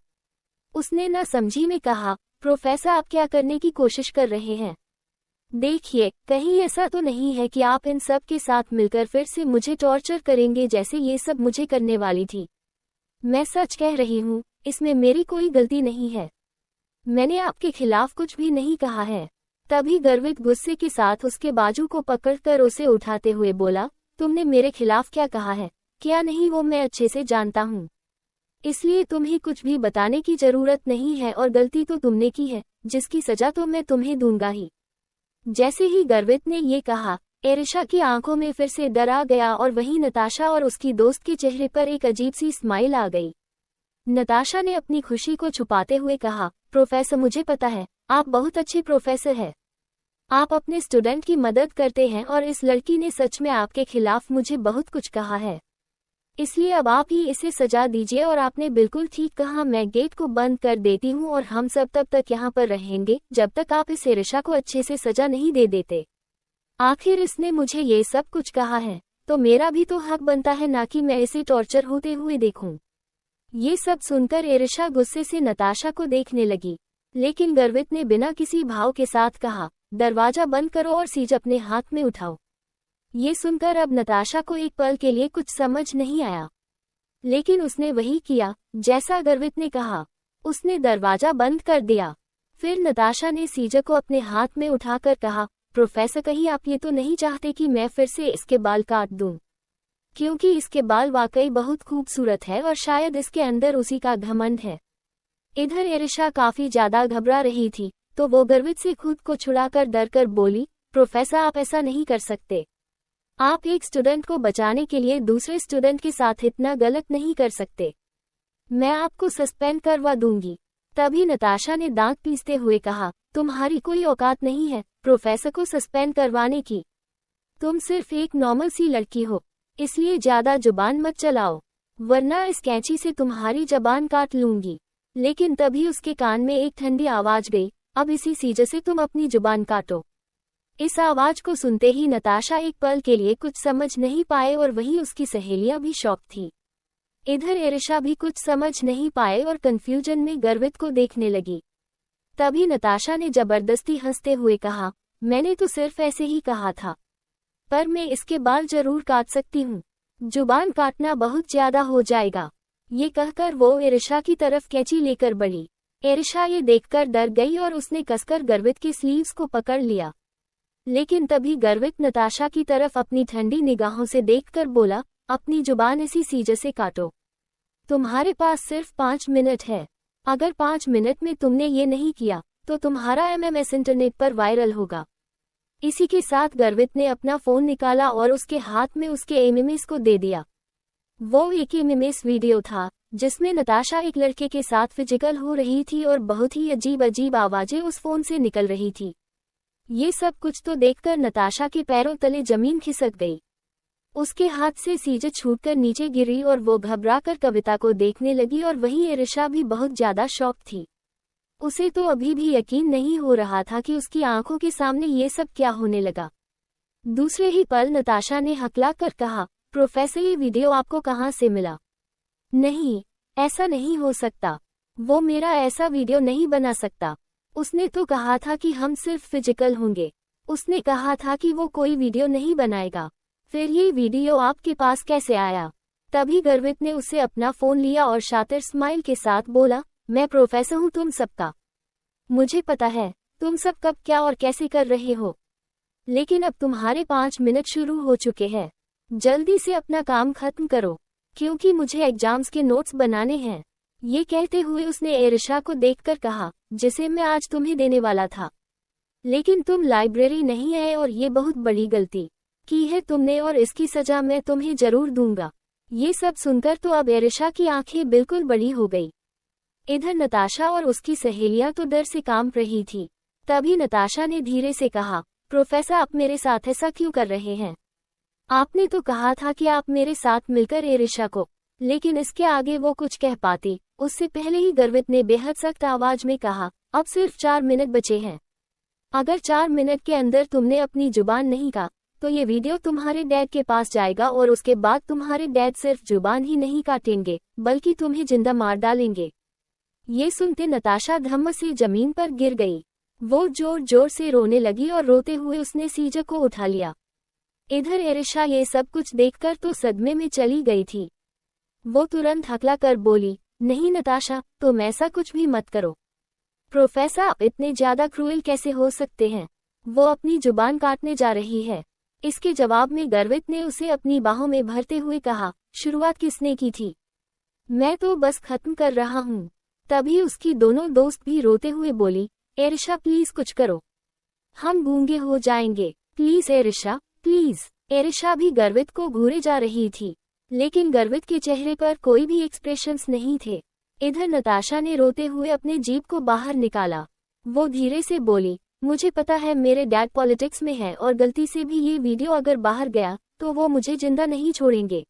उसने ना समझी में कहा, प्रोफेसर आप क्या करने की कोशिश कर रहे हैं? देखिए, कहीं ऐसा तो नहीं है कि आप इन सब के साथ मिलकर फिर से मुझे टॉर्चर करेंगे जैसे ये सब मुझे करने वाली थी। मैं सच कह रही हूँ, इसमें मेरी कोई गलती नहीं है, मैंने आपके खिलाफ कुछ भी नहीं कहा है। तभी गर्वित गुस्से के साथ उसके बाजू को पकड़कर उसे उठाते हुए बोला, तुमने मेरे खिलाफ क्या कहा है? क्या नहीं वो मैं अच्छे से जानता हूँ, इसलिए तुम्हें कुछ भी बताने की जरूरत नहीं है और गलती तो तुमने की है, जिसकी सजा तो मैं तुम्हें दूंगा ही। जैसे ही गर्वित ने ये कहा, एरिशा की आंखों में फिर से डर आ गया और वहीं नताशा और उसकी दोस्त के चेहरे पर एक अजीब सी स्माइल आ गई। नताशा ने अपनी खुशी को छुपाते हुए कहा, प्रोफेसर मुझे पता है, आप बहुत अच्छे प्रोफेसर हैं, आप अपने स्टूडेंट की मदद करते हैं और इस लड़की ने सच में आपके खिलाफ मुझे बहुत कुछ कहा है, इसलिए अब आप ही इसे सजा दीजिए। और आपने बिल्कुल ठीक कहा, मैं गेट को बंद कर देती हूँ और हम सब तब तक यहाँ पर रहेंगे जब तक आप इस एरिशा को अच्छे से सजा नहीं दे देते। आखिर इसने मुझे ये सब कुछ कहा है, तो मेरा भी तो हक बनता है ना कि मैं इसे टॉर्चर होते हुए देखूं। ये सब सुनकर एरिशा गुस्से से नताशा को देखने लगी, लेकिन गर्वित ने बिना किसी भाव के साथ कहा, दरवाजा बंद करो और सीज अपने हाथ में उठाओ। ये सुनकर अब नताशा को एक पल के लिए कुछ समझ नहीं आया, लेकिन उसने वही किया जैसा गर्वित ने कहा। उसने दरवाजा बंद कर दिया। फिर नताशा ने सीज को अपने हाथ में उठाकर कहा, प्रोफेसर कहीं आप ये तो नहीं चाहते कि मैं फिर से इसके बाल काट दूं? क्योंकि इसके बाल वाकई बहुत खूबसूरत है और शायद इसके अंदर उसी का घमंड है। इधर एरिशा काफी ज्यादा घबरा रही थी, तो वो गर्वित से खुद को छुड़ाकर डर कर बोली, प्रोफेसर आप ऐसा नहीं कर सकते, आप एक स्टूडेंट को बचाने के लिए दूसरे स्टूडेंट के साथ इतना गलत नहीं कर सकते, मैं आपको सस्पेंड करवा दूंगी। तभी नताशा ने दांत पीसते हुए कहा, तुम्हारी कोई औकात नहीं है प्रोफेसर को सस्पेंड करवाने की। तुम सिर्फ एक नॉर्मल सी लड़की हो, इसलिए ज्यादा जुबान मत चलाओ, वरना इस कैंची से तुम्हारी जबान काट लूंगी। लेकिन तभी उसके कान में एक ठंडी आवाज गई, अब इसी सीजर से तुम अपनी जुबान काटो। इस आवाज को सुनते ही नताशा एक पल के लिए कुछ समझ नहीं पाए और वहीं उसकी सहेलियां भी शॉक थी। इधर एरिशा भी कुछ समझ नहीं पाए और कंफ्यूजन में गर्वित को देखने लगी। तभी नताशा ने जबरदस्ती हंसते हुए कहा, मैंने तो सिर्फ ऐसे ही कहा था, पर मैं इसके बाल जरूर काट सकती हूँ। जुबान काटना बहुत ज्यादा हो जाएगा। ये कहकर वो एरिशा की तरफ कैंची लेकर बढ़ी। एरिशा ये देखकर डर गई और उसने कसकर गर्वित के स्लीव्स को पकड़ लिया। लेकिन तभी गर्वित नताशा की तरफ अपनी ठंडी निगाहों से देखकर बोला, अपनी जुबान इसी सीजर से काटो। तुम्हारे पास सिर्फ 5 मिनट है। अगर 5 मिनट में तुमने ये नहीं किया तो तुम्हारा एमएमएस इंटरनेट पर वायरल होगा। इसी के साथ गर्वित ने अपना फोन निकाला और उसके हाथ में उसके एमएमएस को दे दिया। वो एक एमएमएस वीडियो था जिसमें नताशा एक लड़के के साथ फिजिकल हो रही थी और बहुत ही अजीब अजीब आवाजें उस फोन से निकल रही थी। ये सब कुछ तो देखकर नताशा के पैरों तले जमीन खिसक गई। उसके हाथ से सीजर छूटकर नीचे गिरी और वो घबराकर कविता को देखने लगी और वहीं एरिशा भी बहुत ज्यादा शॉक थी। उसे तो अभी भी यकीन नहीं हो रहा था कि उसकी आंखों के सामने ये सब क्या होने लगा। दूसरे ही पल नताशा ने हकला कर कहा, प्रोफेसर ये वीडियो आपको कहाँ से मिला? नहीं, ऐसा नहीं हो सकता। वो मेरा ऐसा वीडियो नहीं बना सकता। उसने तो कहा था कि हम सिर्फ फिजिकल होंगे। उसने कहा था कि वो कोई वीडियो नहीं बनाएगा। फिर ये वीडियो आपके पास कैसे आया? तभी गर्वित ने उससे अपना फोन लिया और शातिर स्माइल के साथ बोला, मैं प्रोफेसर हूँ तुम सबका। मुझे पता है तुम सब कब क्या और कैसे कर रहे हो। लेकिन अब तुम्हारे 5 मिनट शुरू हो चुके हैं। जल्दी से अपना काम खत्म करो, क्योंकि मुझे एग्जाम्स के नोट्स बनाने हैं। ये कहते हुए उसने एरिशा को देखकर कहा, जिसे मैं आज तुम्हें देने वाला था। लेकिन तुम लाइब्रेरी नहीं आए और ये बहुत बड़ी गलती की है तुमने और इसकी सजा मैं तुम्हें जरूर दूंगा। ये सब सुनकर तो अब एरिशा की आंखें बिल्कुल बड़ी हो गई। इधर नताशा और उसकी सहेलियां तो डर से कांप रही थी। तभी नताशा ने धीरे से कहा, प्रोफेसर आप मेरे साथ ऐसा क्यों कर रहे हैं? आपने तो कहा था कि आप मेरे साथ मिलकर एरिशा को। लेकिन इसके आगे वो कुछ कह पाती उससे पहले ही गर्वित ने बेहद सख्त आवाज में कहा, अब सिर्फ 4 मिनट बचे हैं। अगर 4 मिनट के अंदर तुमने अपनी जुबान नहीं का तो ये वीडियो तुम्हारे डैड के पास जाएगा और उसके बाद तुम्हारे डैड सिर्फ जुबान ही नहीं काटेंगे बल्कि तुम्हें जिंदा मार डालेंगे। ये सुनते नताशा धम्म से जमीन पर गिर गई। वो जोर जोर से रोने लगी और रोते हुए उसने सीजर को उठा लिया। इधर एरिशा ये सब कुछ देखकर तो सदमे में चली गई थी। वो तुरंत हकला कर बोली, नहीं नताशा, तुम ऐसा कुछ भी मत करो। प्रोफेसर आप इतने ज्यादा क्रूएल कैसे हो सकते हैं? वो अपनी जुबान काटने जा रही है। इसके जवाब में गर्वित ने उसे अपनी बाहों में भरते हुए कहा, शुरुआत किसने की थी? मैं तो बस खत्म कर रहा हूँ। तभी उसकी दोनों दोस्त भी रोते हुए बोली, एरिशा प्लीज कुछ करो, हम गूंगे हो जाएंगे, प्लीज एरिशा प्लीज। एरिशा भी गर्वित को घूरे जा रही थी, लेकिन गर्वित के चेहरे पर कोई भी एक्सप्रेशंस नहीं थे। इधर नताशा ने रोते हुए अपने जीभ को बाहर निकाला। वो धीरे से बोली, मुझे पता है मेरे डैड पॉलिटिक्स में है और गलती से भी ये वीडियो अगर बाहर गया तो वो मुझे जिंदा नहीं छोड़ेंगे।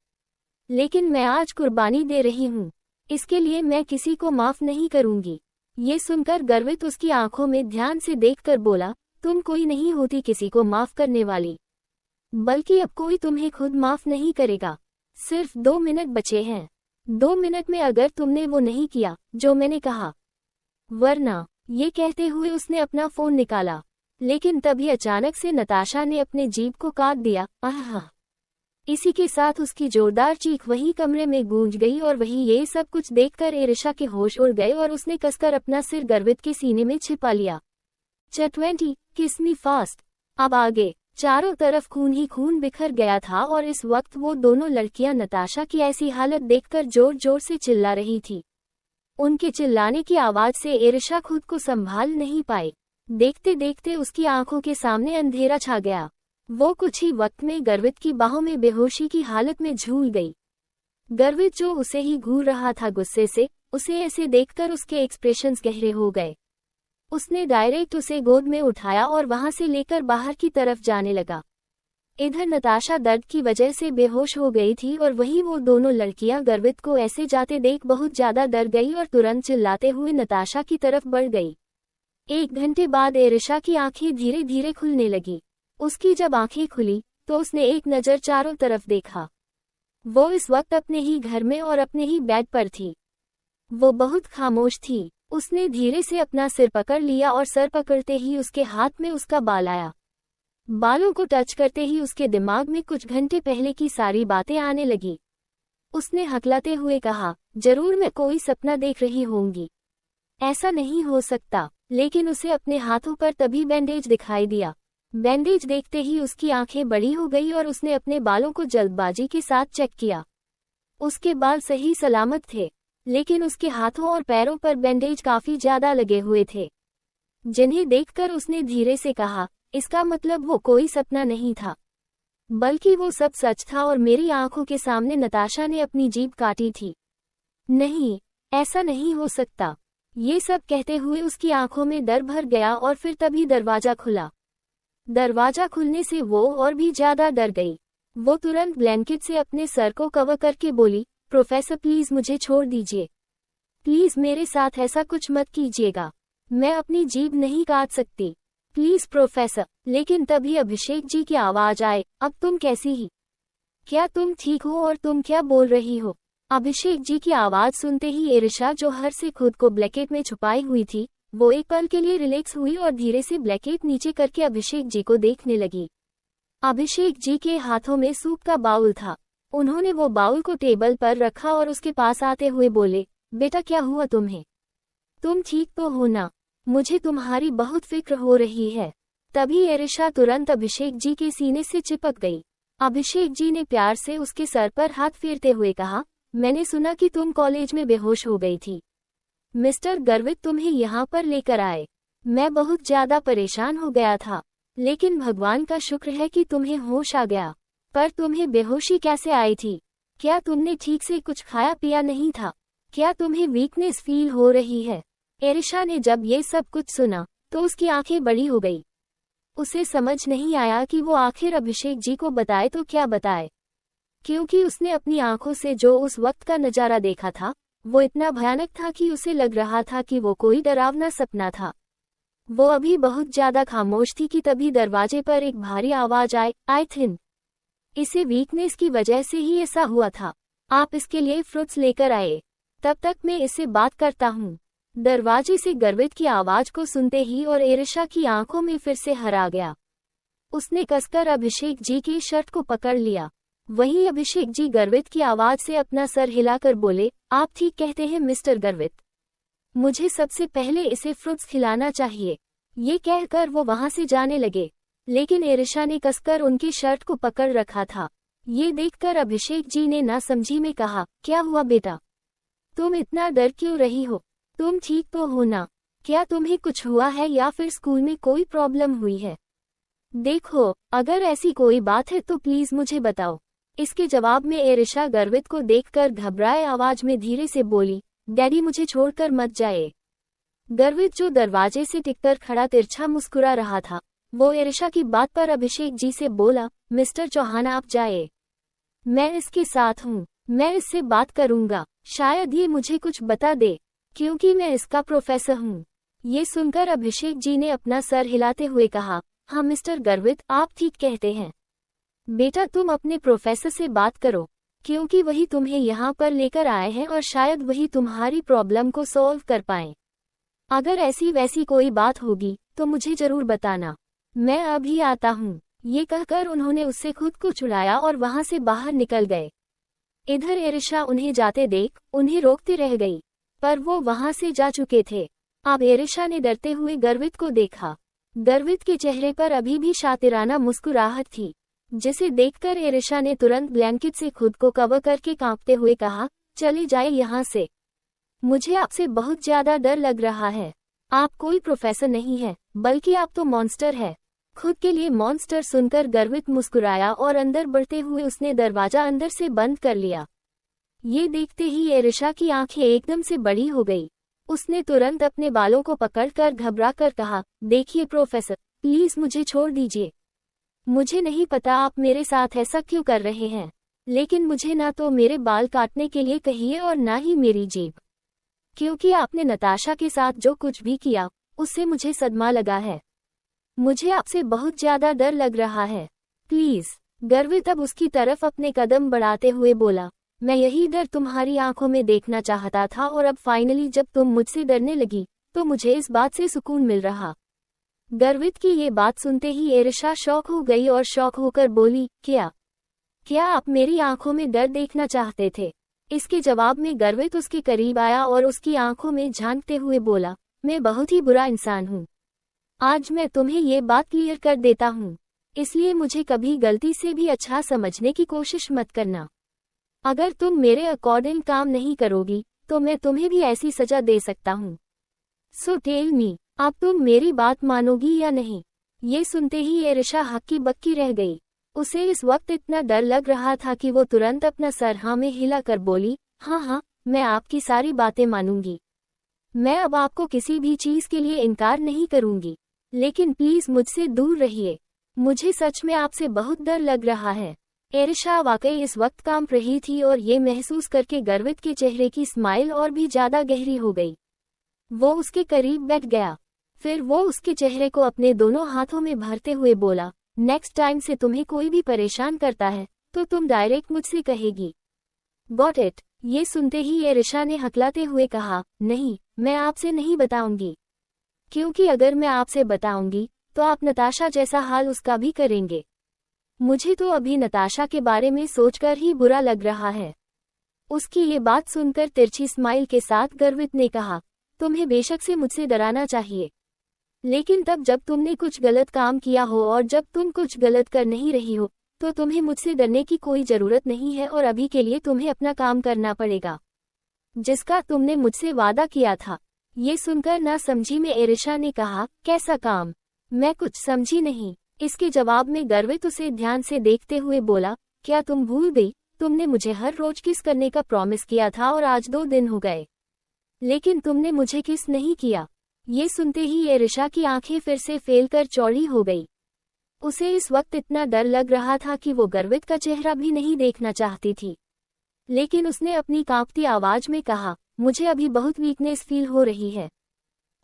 लेकिन मैं आज कुर्बानी दे रही हूँ, इसके लिए मैं किसी को माफ नहीं करूंगी। ये सुनकर गर्वित उसकी आंखों में ध्यान से देखकर बोला, तुम कोई नहीं होती किसी को माफ करने वाली, बल्कि अब कोई तुम्हें खुद माफ नहीं करेगा। सिर्फ 2 मिनट बचे हैं। 2 मिनट में अगर तुमने वो नहीं किया जो मैंने कहा, वरना। ये कहते हुए उसने अपना फोन निकाला, लेकिन तभी अचानक से नताशा ने अपने जीभ को काट दिया। आहा! इसी के साथ उसकी जोरदार चीख वही कमरे में गूंज गई और वही ये सब कुछ देखकर एरिशा के होश उड़ गए और उसने कसकर अपना सिर गर्वित के सीने में छिपा लिया। 20 किस मी फास्ट। अब आगे चारों तरफ खून ही खून बिखर गया था और इस वक्त वो दोनों लड़कियां नताशा की ऐसी हालत देखकर जोर जोर से चिल्ला रही थी। उनके चिल्लाने की आवाज से एरिशा खुद को संभाल नहीं पाई। देखते देखते उसकी आंखों के सामने अंधेरा छा गया। वो कुछ ही वक्त में गर्वित की बाहों में बेहोशी की हालत में झूल गई। गर्वित जो उसे ही घूर रहा था गुस्से से, उसे ऐसे देखकर उसके एक्सप्रेशंस गहरे हो गए। उसने डायरेक्ट उसे गोद में उठाया और वहां से लेकर बाहर की तरफ जाने लगा। इधर नताशा दर्द की वजह से बेहोश हो गई थी और वहीं वो दोनों लड़कियां गर्वित को ऐसे जाते देख बहुत ज्यादा डर गई और तुरंत चिल्लाते हुए नताशा की तरफ बढ़ गई। 1 घंटे बाद एरिशा की आंखें धीरे धीरे खुलने लगी। उसकी जब आंखें खुली तो उसने एक नज़र चारों तरफ देखा। वो इस वक्त अपने ही घर में और अपने ही बेड पर थी। वो बहुत खामोश थी। उसने धीरे से अपना सिर पकड़ लिया और सर पकड़ते ही उसके हाथ में उसका बाल आया। बालों को टच करते ही उसके दिमाग में कुछ घंटे पहले की सारी बातें आने लगी। उसने हकलाते हुए कहा, जरूर मैं कोई सपना देख रही होंगी। ऐसा नहीं हो सकता। लेकिन उसे अपने हाथों पर तभी बैंडेज दिखाई दिया। बैंडेज देखते ही उसकी आंखें बड़ी हो गई और उसने अपने बालों को जल्दबाजी के साथ चेक किया। उसके बाल सही सलामत थे, लेकिन उसके हाथों और पैरों पर बैंडेज काफी ज्यादा लगे हुए थे, जिन्हें देखकर उसने धीरे से कहा, इसका मतलब वो कोई सपना नहीं था, बल्कि वो सब सच था और मेरी आंखों के सामने नताशा ने अपनी जीभ काटी थी। नहीं, ऐसा नहीं हो सकता। ये सब कहते हुए उसकी आंखों में डर भर गया और फिर तभी दरवाजा खुला। दरवाजा खुलने से वो और भी ज्यादा डर गई। वो तुरंत ब्लैंकेट से अपने सर को कवर करके बोली, प्रोफेसर प्लीज मुझे छोड़ दीजिए। प्लीज मेरे साथ ऐसा कुछ मत कीजिएगा। मैं अपनी जीभ नहीं काट सकती। Please professor. लेकिन तभी अभिषेक जी की आवाज आए, अब तुम कैसी ही? क्या तुम ठीक हो और तुम क्या बोल रही हो? अभिषेक जी की आवाज सुनते ही एरिशा, जो हर से खुद को ब्लैंकेट में छुपाई हुई थी, वो एक पल के लिए रिलैक्स हुई और धीरे से ब्लैंकेट नीचे करके अभिषेक जी को देखने लगी। अभिषेक जी के हाथों में सूप का बाउल था। उन्होंने वो बाउल को टेबल पर रखा और उसके पास आते हुए बोले, बेटा क्या हुआ तुम्हें? तुम ठीक तो हो ना? मुझे तुम्हारी बहुत फिक्र हो रही है। तभी एरिशा तुरंत अभिषेक जी के सीने से चिपक गई। अभिषेक जी ने प्यार से उसके सर पर हाथ फेरते हुए कहा, मैंने सुना कि तुम कॉलेज में बेहोश हो गई थी। मिस्टर गर्वित तुम्हें यहाँ पर लेकर आए। मैं बहुत ज्यादा परेशान हो गया था, लेकिन भगवान का शुक्र है कि तुम्हें होश आ गया। पर तुम्हें बेहोशी कैसे आई थी? क्या तुमने ठीक से कुछ खाया पिया नहीं था? क्या तुम्हें वीकनेस फील हो रही है? एरिशा ने जब ये सब कुछ सुना तो उसकी आंखें बड़ी हो गई। उसे समझ नहीं आया कि वो आखिर अभिषेक जी को बताए तो क्या बताए, क्योंकि उसने अपनी आंखों से जो उस वक्त का नजारा देखा था वो इतना भयानक था कि उसे लग रहा था कि वो कोई डरावना सपना था। वो अभी बहुत ज्यादा खामोश थी कि तभी दरवाजे पर एक भारी आवाज आई थिंक इसे वीकनेस की वजह से ही ऐसा हुआ था। आप इसके लिए फ्रूट्स लेकर आए, तब तक मैं इससे बात करता हूँ। दरवाजे से गर्वित की आवाज को सुनते ही और एरिशा की आंखों में फिर से हर आ गया। उसने कसकर अभिषेक जी की शर्ट को पकड़ लिया। वहीं अभिषेक जी गर्वित की आवाज से अपना सर हिलाकर बोले, आप ठीक कहते हैं मिस्टर गर्वित, मुझे सबसे पहले इसे फ्रूट्स खिलाना चाहिए। ये कहकर वो वहां से जाने लगे, लेकिन एरिशा ने कसकर उनकी शर्ट को पकड़ रखा था। ये देखकर अभिषेक जी ने नासमझी में कहा, क्या हुआ बेटा? तुम इतना डर क्यों रही हो? तुम ठीक तो हो ना? क्या तुम्हें कुछ हुआ है या फिर स्कूल में कोई प्रॉब्लम हुई है? देखो, अगर ऐसी कोई बात है तो प्लीज मुझे बताओ। इसके जवाब में एरिशा गर्वित को देखकर घबराए आवाज में धीरे से बोली, डैडी मुझे छोड़कर मत जाए। गर्वित, जो दरवाजे से टिककर खड़ा तिरछा मुस्कुरा रहा था, वो एरिशा की बात पर अभिषेक जी से बोला, मिस्टर चौहान आप जाए, मैं इसके साथ हूँ। मैं इससे बात करूंगा, शायद ये मुझे कुछ बता दे, क्योंकि मैं इसका प्रोफेसर हूँ। ये सुनकर अभिषेक जी ने अपना सर हिलाते हुए कहा, हाँ मिस्टर गर्वित, आप ठीक कहते हैं। बेटा तुम अपने प्रोफेसर से बात करो, क्योंकि वही तुम्हें यहाँ पर लेकर आए हैं और शायद वही तुम्हारी प्रॉब्लम को सॉल्व कर पाएं। अगर ऐसी वैसी कोई बात होगी तो मुझे जरूर बताना, मैं अभी आता हूँ। ये कहकर उन्होंने उससे खुद को छुड़ाया और वहां से बाहर निकल गए। इधर एरिशा उन्हें जाते देख उन्हें रोकती रह गई, पर वो वहां से जा चुके थे। अब एरिशा ने डरते हुए गर्वित को देखा। गर्वित के चेहरे पर अभी भी शातिराना मुस्कुराहट थी, जिसे देखकर एरिशा ने तुरंत ब्लैंकेट से खुद को कवर करके कांपते हुए कहा, चले जाए यहाँ से, मुझे आपसे बहुत ज्यादा डर लग रहा है। आप कोई प्रोफेसर नहीं है, बल्कि आप तो मॉन्स्टर है। खुद के लिए मॉन्स्टर सुनकर गर्वित मुस्कुराया और अंदर बढ़ते हुए उसने दरवाजा अंदर से बंद कर लिया। ये देखते ही एरिशा की आंखें एकदम से बड़ी हो गई। उसने तुरंत अपने बालों को पकड़कर घबराकर कहा, देखिए प्रोफेसर, प्लीज मुझे छोड़ दीजिए। मुझे नहीं पता आप मेरे साथ ऐसा क्यों कर रहे हैं, लेकिन मुझे ना तो मेरे बाल काटने के लिए कहिए और ना ही मेरी जीभ, क्योंकि आपने नताशा के साथ जो कुछ भी किया उससे मुझे सदमा लगा है। मुझे आपसे बहुत ज्यादा डर लग रहा है, प्लीज। गर्वित अब उसकी तरफ अपने कदम बढ़ाते हुए बोला, मैं यही डर तुम्हारी आंखों में देखना चाहता था और अब फाइनली जब तुम मुझसे डरने लगी तो मुझे इस बात से सुकून मिल रहा। गर्वित की ये बात सुनते ही एरिशा शॉक हो गई और शॉक होकर बोली, क्या आप मेरी आंखों में डर देखना चाहते थे? इसके जवाब में गर्वित उसके करीब आया और उसकी आंखों में झांकते हुए बोला, मैं बहुत ही बुरा इंसान हूँ। आज मैं तुम्हें ये बात क्लियर कर देता हूँ, इसलिए मुझे कभी गलती से भी अच्छा समझने की कोशिश मत करना। अगर तुम मेरे अकॉर्डिंग काम नहीं करोगी तो मैं तुम्हें भी ऐसी सजा दे सकता हूँ। सो टेल मी, अब तुम मेरी बात मानोगी या नहीं? ये सुनते ही एरिशा हक्की बक्की रह गई। उसे इस वक्त इतना डर लग रहा था कि वो तुरंत अपना सर हाँ में हिलाकर बोली, हाँ, मैं आपकी सारी बातें मानूंगी। मैं अब आपको किसी भी चीज के लिए इनकार नहीं करूंगी, लेकिन प्लीज मुझसे दूर रहिए। मुझे सच में आपसे बहुत डर लग रहा है। एरिशा वाकई इस वक्त कांप रही थी और ये महसूस करके गर्वित के चेहरे की स्माइल और भी ज्यादा गहरी हो गई। वो उसके करीब बैठ गया। फिर वो उसके चेहरे को अपने दोनों हाथों में भरते हुए बोला, नेक्स्ट टाइम से तुम्हें कोई भी परेशान करता है तो तुम डायरेक्ट मुझसे कहेगी। Got it? ये सुनते ही एरिशा ने हकलाते हुए कहा, नहीं, मैं आपसे नहीं बताऊंगी, क्योंकि अगर मैं आपसे बताऊंगी तो आप नताशा जैसा हाल उसका भी करेंगे। मुझे तो अभी नताशा के बारे में सोचकर ही बुरा लग रहा है। उसकी ये बात सुनकर तिरछी स्माइल के साथ गर्वित ने कहा, तुम्हें बेशक से मुझसे डराना चाहिए, लेकिन तब जब तुमने कुछ गलत काम किया हो और जब तुम कुछ गलत कर नहीं रही हो तो तुम्हें मुझसे डरने की कोई जरूरत नहीं है और अभी के लिए तुम्हें अपना काम करना पड़ेगा, जिसका तुमने मुझसे वादा किया था। ये सुनकर ना समझी में एरिशा ने कहा, कैसा काम? मैं कुछ समझी नहीं। इसके जवाब में गर्वित उसे ध्यान से देखते हुए बोला, क्या तुम भूल गई? तुमने मुझे हर रोज किस करने का प्रॉमिस किया था और आज 2 दिन हो गए, लेकिन तुमने मुझे किस नहीं किया। ये सुनते ही एरिशा की आंखें फिर से फैलकर चौड़ी हो गई। उसे इस वक्त इतना डर लग रहा था कि वो गर्वित का चेहरा भी नहीं देखना चाहती थी, लेकिन उसने अपनी कांपती आवाज में कहा, मुझे अभी बहुत वीकनेस फील हो रही है,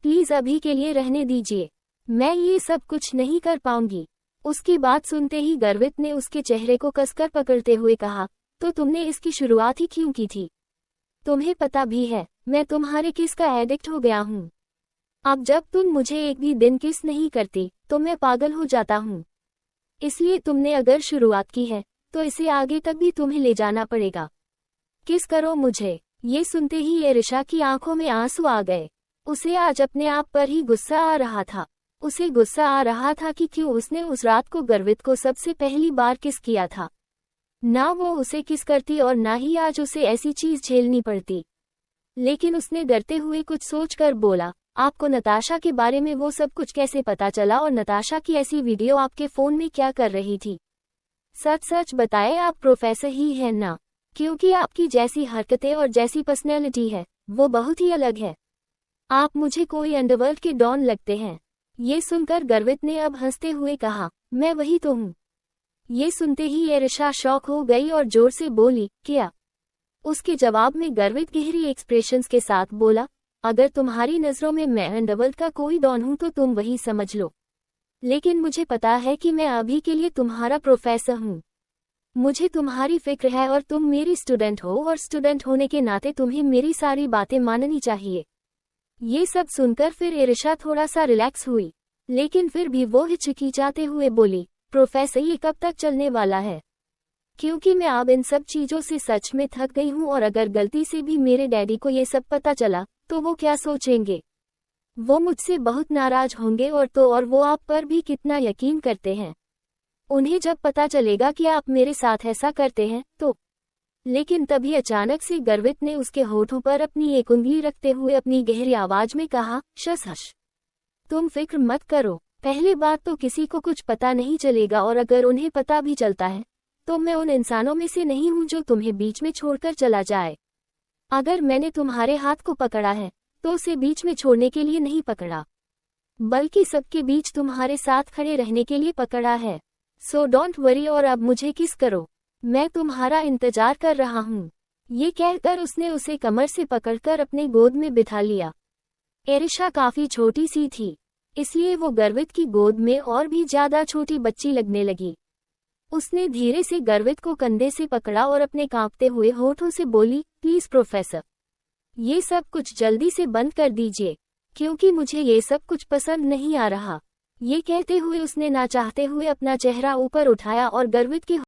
प्लीज अभी के लिए रहने दीजिए, मैं ये सब कुछ नहीं कर पाऊंगी। उसकी बात सुनते ही गर्वित ने उसके चेहरे को कसकर पकड़ते हुए कहा, तो तुमने इसकी शुरुआत ही क्यों की थी? तुम्हें पता भी है मैं तुम्हारे किस का एडिक्ट हो गया हूँ। अब जब तुम मुझे एक भी दिन किस नहीं करती तो मैं पागल हो जाता हूँ। इसलिए तुमने अगर शुरुआत की है तो इसे आगे तक भी तुम्हें ले जाना पड़ेगा। किस करो मुझे। ये सुनते ही एरिशा की आंखों में आंसू आ गए। उसे आज अपने आप पर ही गुस्सा आ रहा था। उसे गुस्सा आ रहा था कि क्यों उसने उस रात को गर्वित को सबसे पहली बार किस किया था। ना वो उसे किस करती और ना ही आज उसे ऐसी चीज झेलनी पड़ती। लेकिन उसने डरते हुए कुछ सोचकर बोला, आपको नताशा के बारे में वो सब कुछ कैसे पता चला और नताशा की ऐसी वीडियो आपके फोन में क्या कर रही थी? सच सच बताए, आप प्रोफेसर ही हैं ना? क्योंकि आपकी जैसी हरकतें और जैसी पर्सनैलिटी है वो बहुत ही अलग है। आप मुझे कोई अंडरवर्ल्ड के डॉन लगते हैं। ये सुनकर गर्वित ने अब हंसते हुए कहा, मैं वही तो हूँ। ये सुनते ही एरिशा शॉक हो गई और जोर से बोली, क्या? उसके जवाब में गर्वित गहरी एक्सप्रेशंस के साथ बोला, अगर तुम्हारी नजरों में मैं अंडरवर्ल्ड का कोई डॉन हूं तो तुम वही समझ लो, लेकिन मुझे पता है कि मैं अभी के लिए तुम्हारा प्रोफेसर हूं। मुझे तुम्हारी फिक्र है और तुम मेरी स्टूडेंट हो और स्टूडेंट होने के नाते तुम्हें मेरी सारी बातें माननी चाहिए। ये सब सुनकर फिर एरिशा थोड़ा सा रिलैक्स हुई, लेकिन फिर भी वो हिचकिचाते हुए बोली, प्रोफेसर ये कब तक चलने वाला है? क्योंकि मैं अब इन सब चीजों से सच में थक गई हूँ और अगर गलती से भी मेरे डैडी को ये सब पता चला तो वो क्या सोचेंगे? वो मुझसे बहुत नाराज होंगे और वो आप पर भी कितना यकीन करते हैं। उन्हें जब पता चलेगा कि आप मेरे साथ ऐसा करते हैं तो। लेकिन तभी अचानक से गर्वित ने उसके होठों पर अपनी एक उंगली रखते हुए अपनी गहरी आवाज में कहा, शश, तुम फिक्र मत करो। पहली बात तो किसी को कुछ पता नहीं चलेगा और अगर उन्हें पता भी चलता है तो मैं उन इंसानों में से नहीं हूँ जो तुम्हें बीच में छोड़कर चला जाए। अगर मैंने तुम्हारे हाथ को पकड़ा है, तो उसे बीच में छोड़ने के लिए नहीं पकड़ा, बल्कि सबके बीच तुम्हारे साथ खड़े रहने के लिए पकड़ा है। सो डोंट वरी और अब मुझे किस करो, मैं तुम्हारा इंतजार कर रहा हूँ। ये कहकर उसने उसे कमर से पकड़कर अपने गोद में बिठा लिया। एरिशा काफी छोटी सी थी, इसलिए वो गर्वित की गोद में और भी ज्यादा छोटी बच्ची लगने लगी। उसने धीरे से गर्वित को कंधे से पकड़ा और अपने कांपते हुए होठों से बोली, प्लीज प्रोफेसर, ये सब कुछ जल्दी से बंद कर दीजिए, क्योंकि मुझे ये सब कुछ पसंद नहीं आ रहा। ये कहते हुए उसने ना चाहते हुए अपना चेहरा ऊपर उठाया और गर्वित के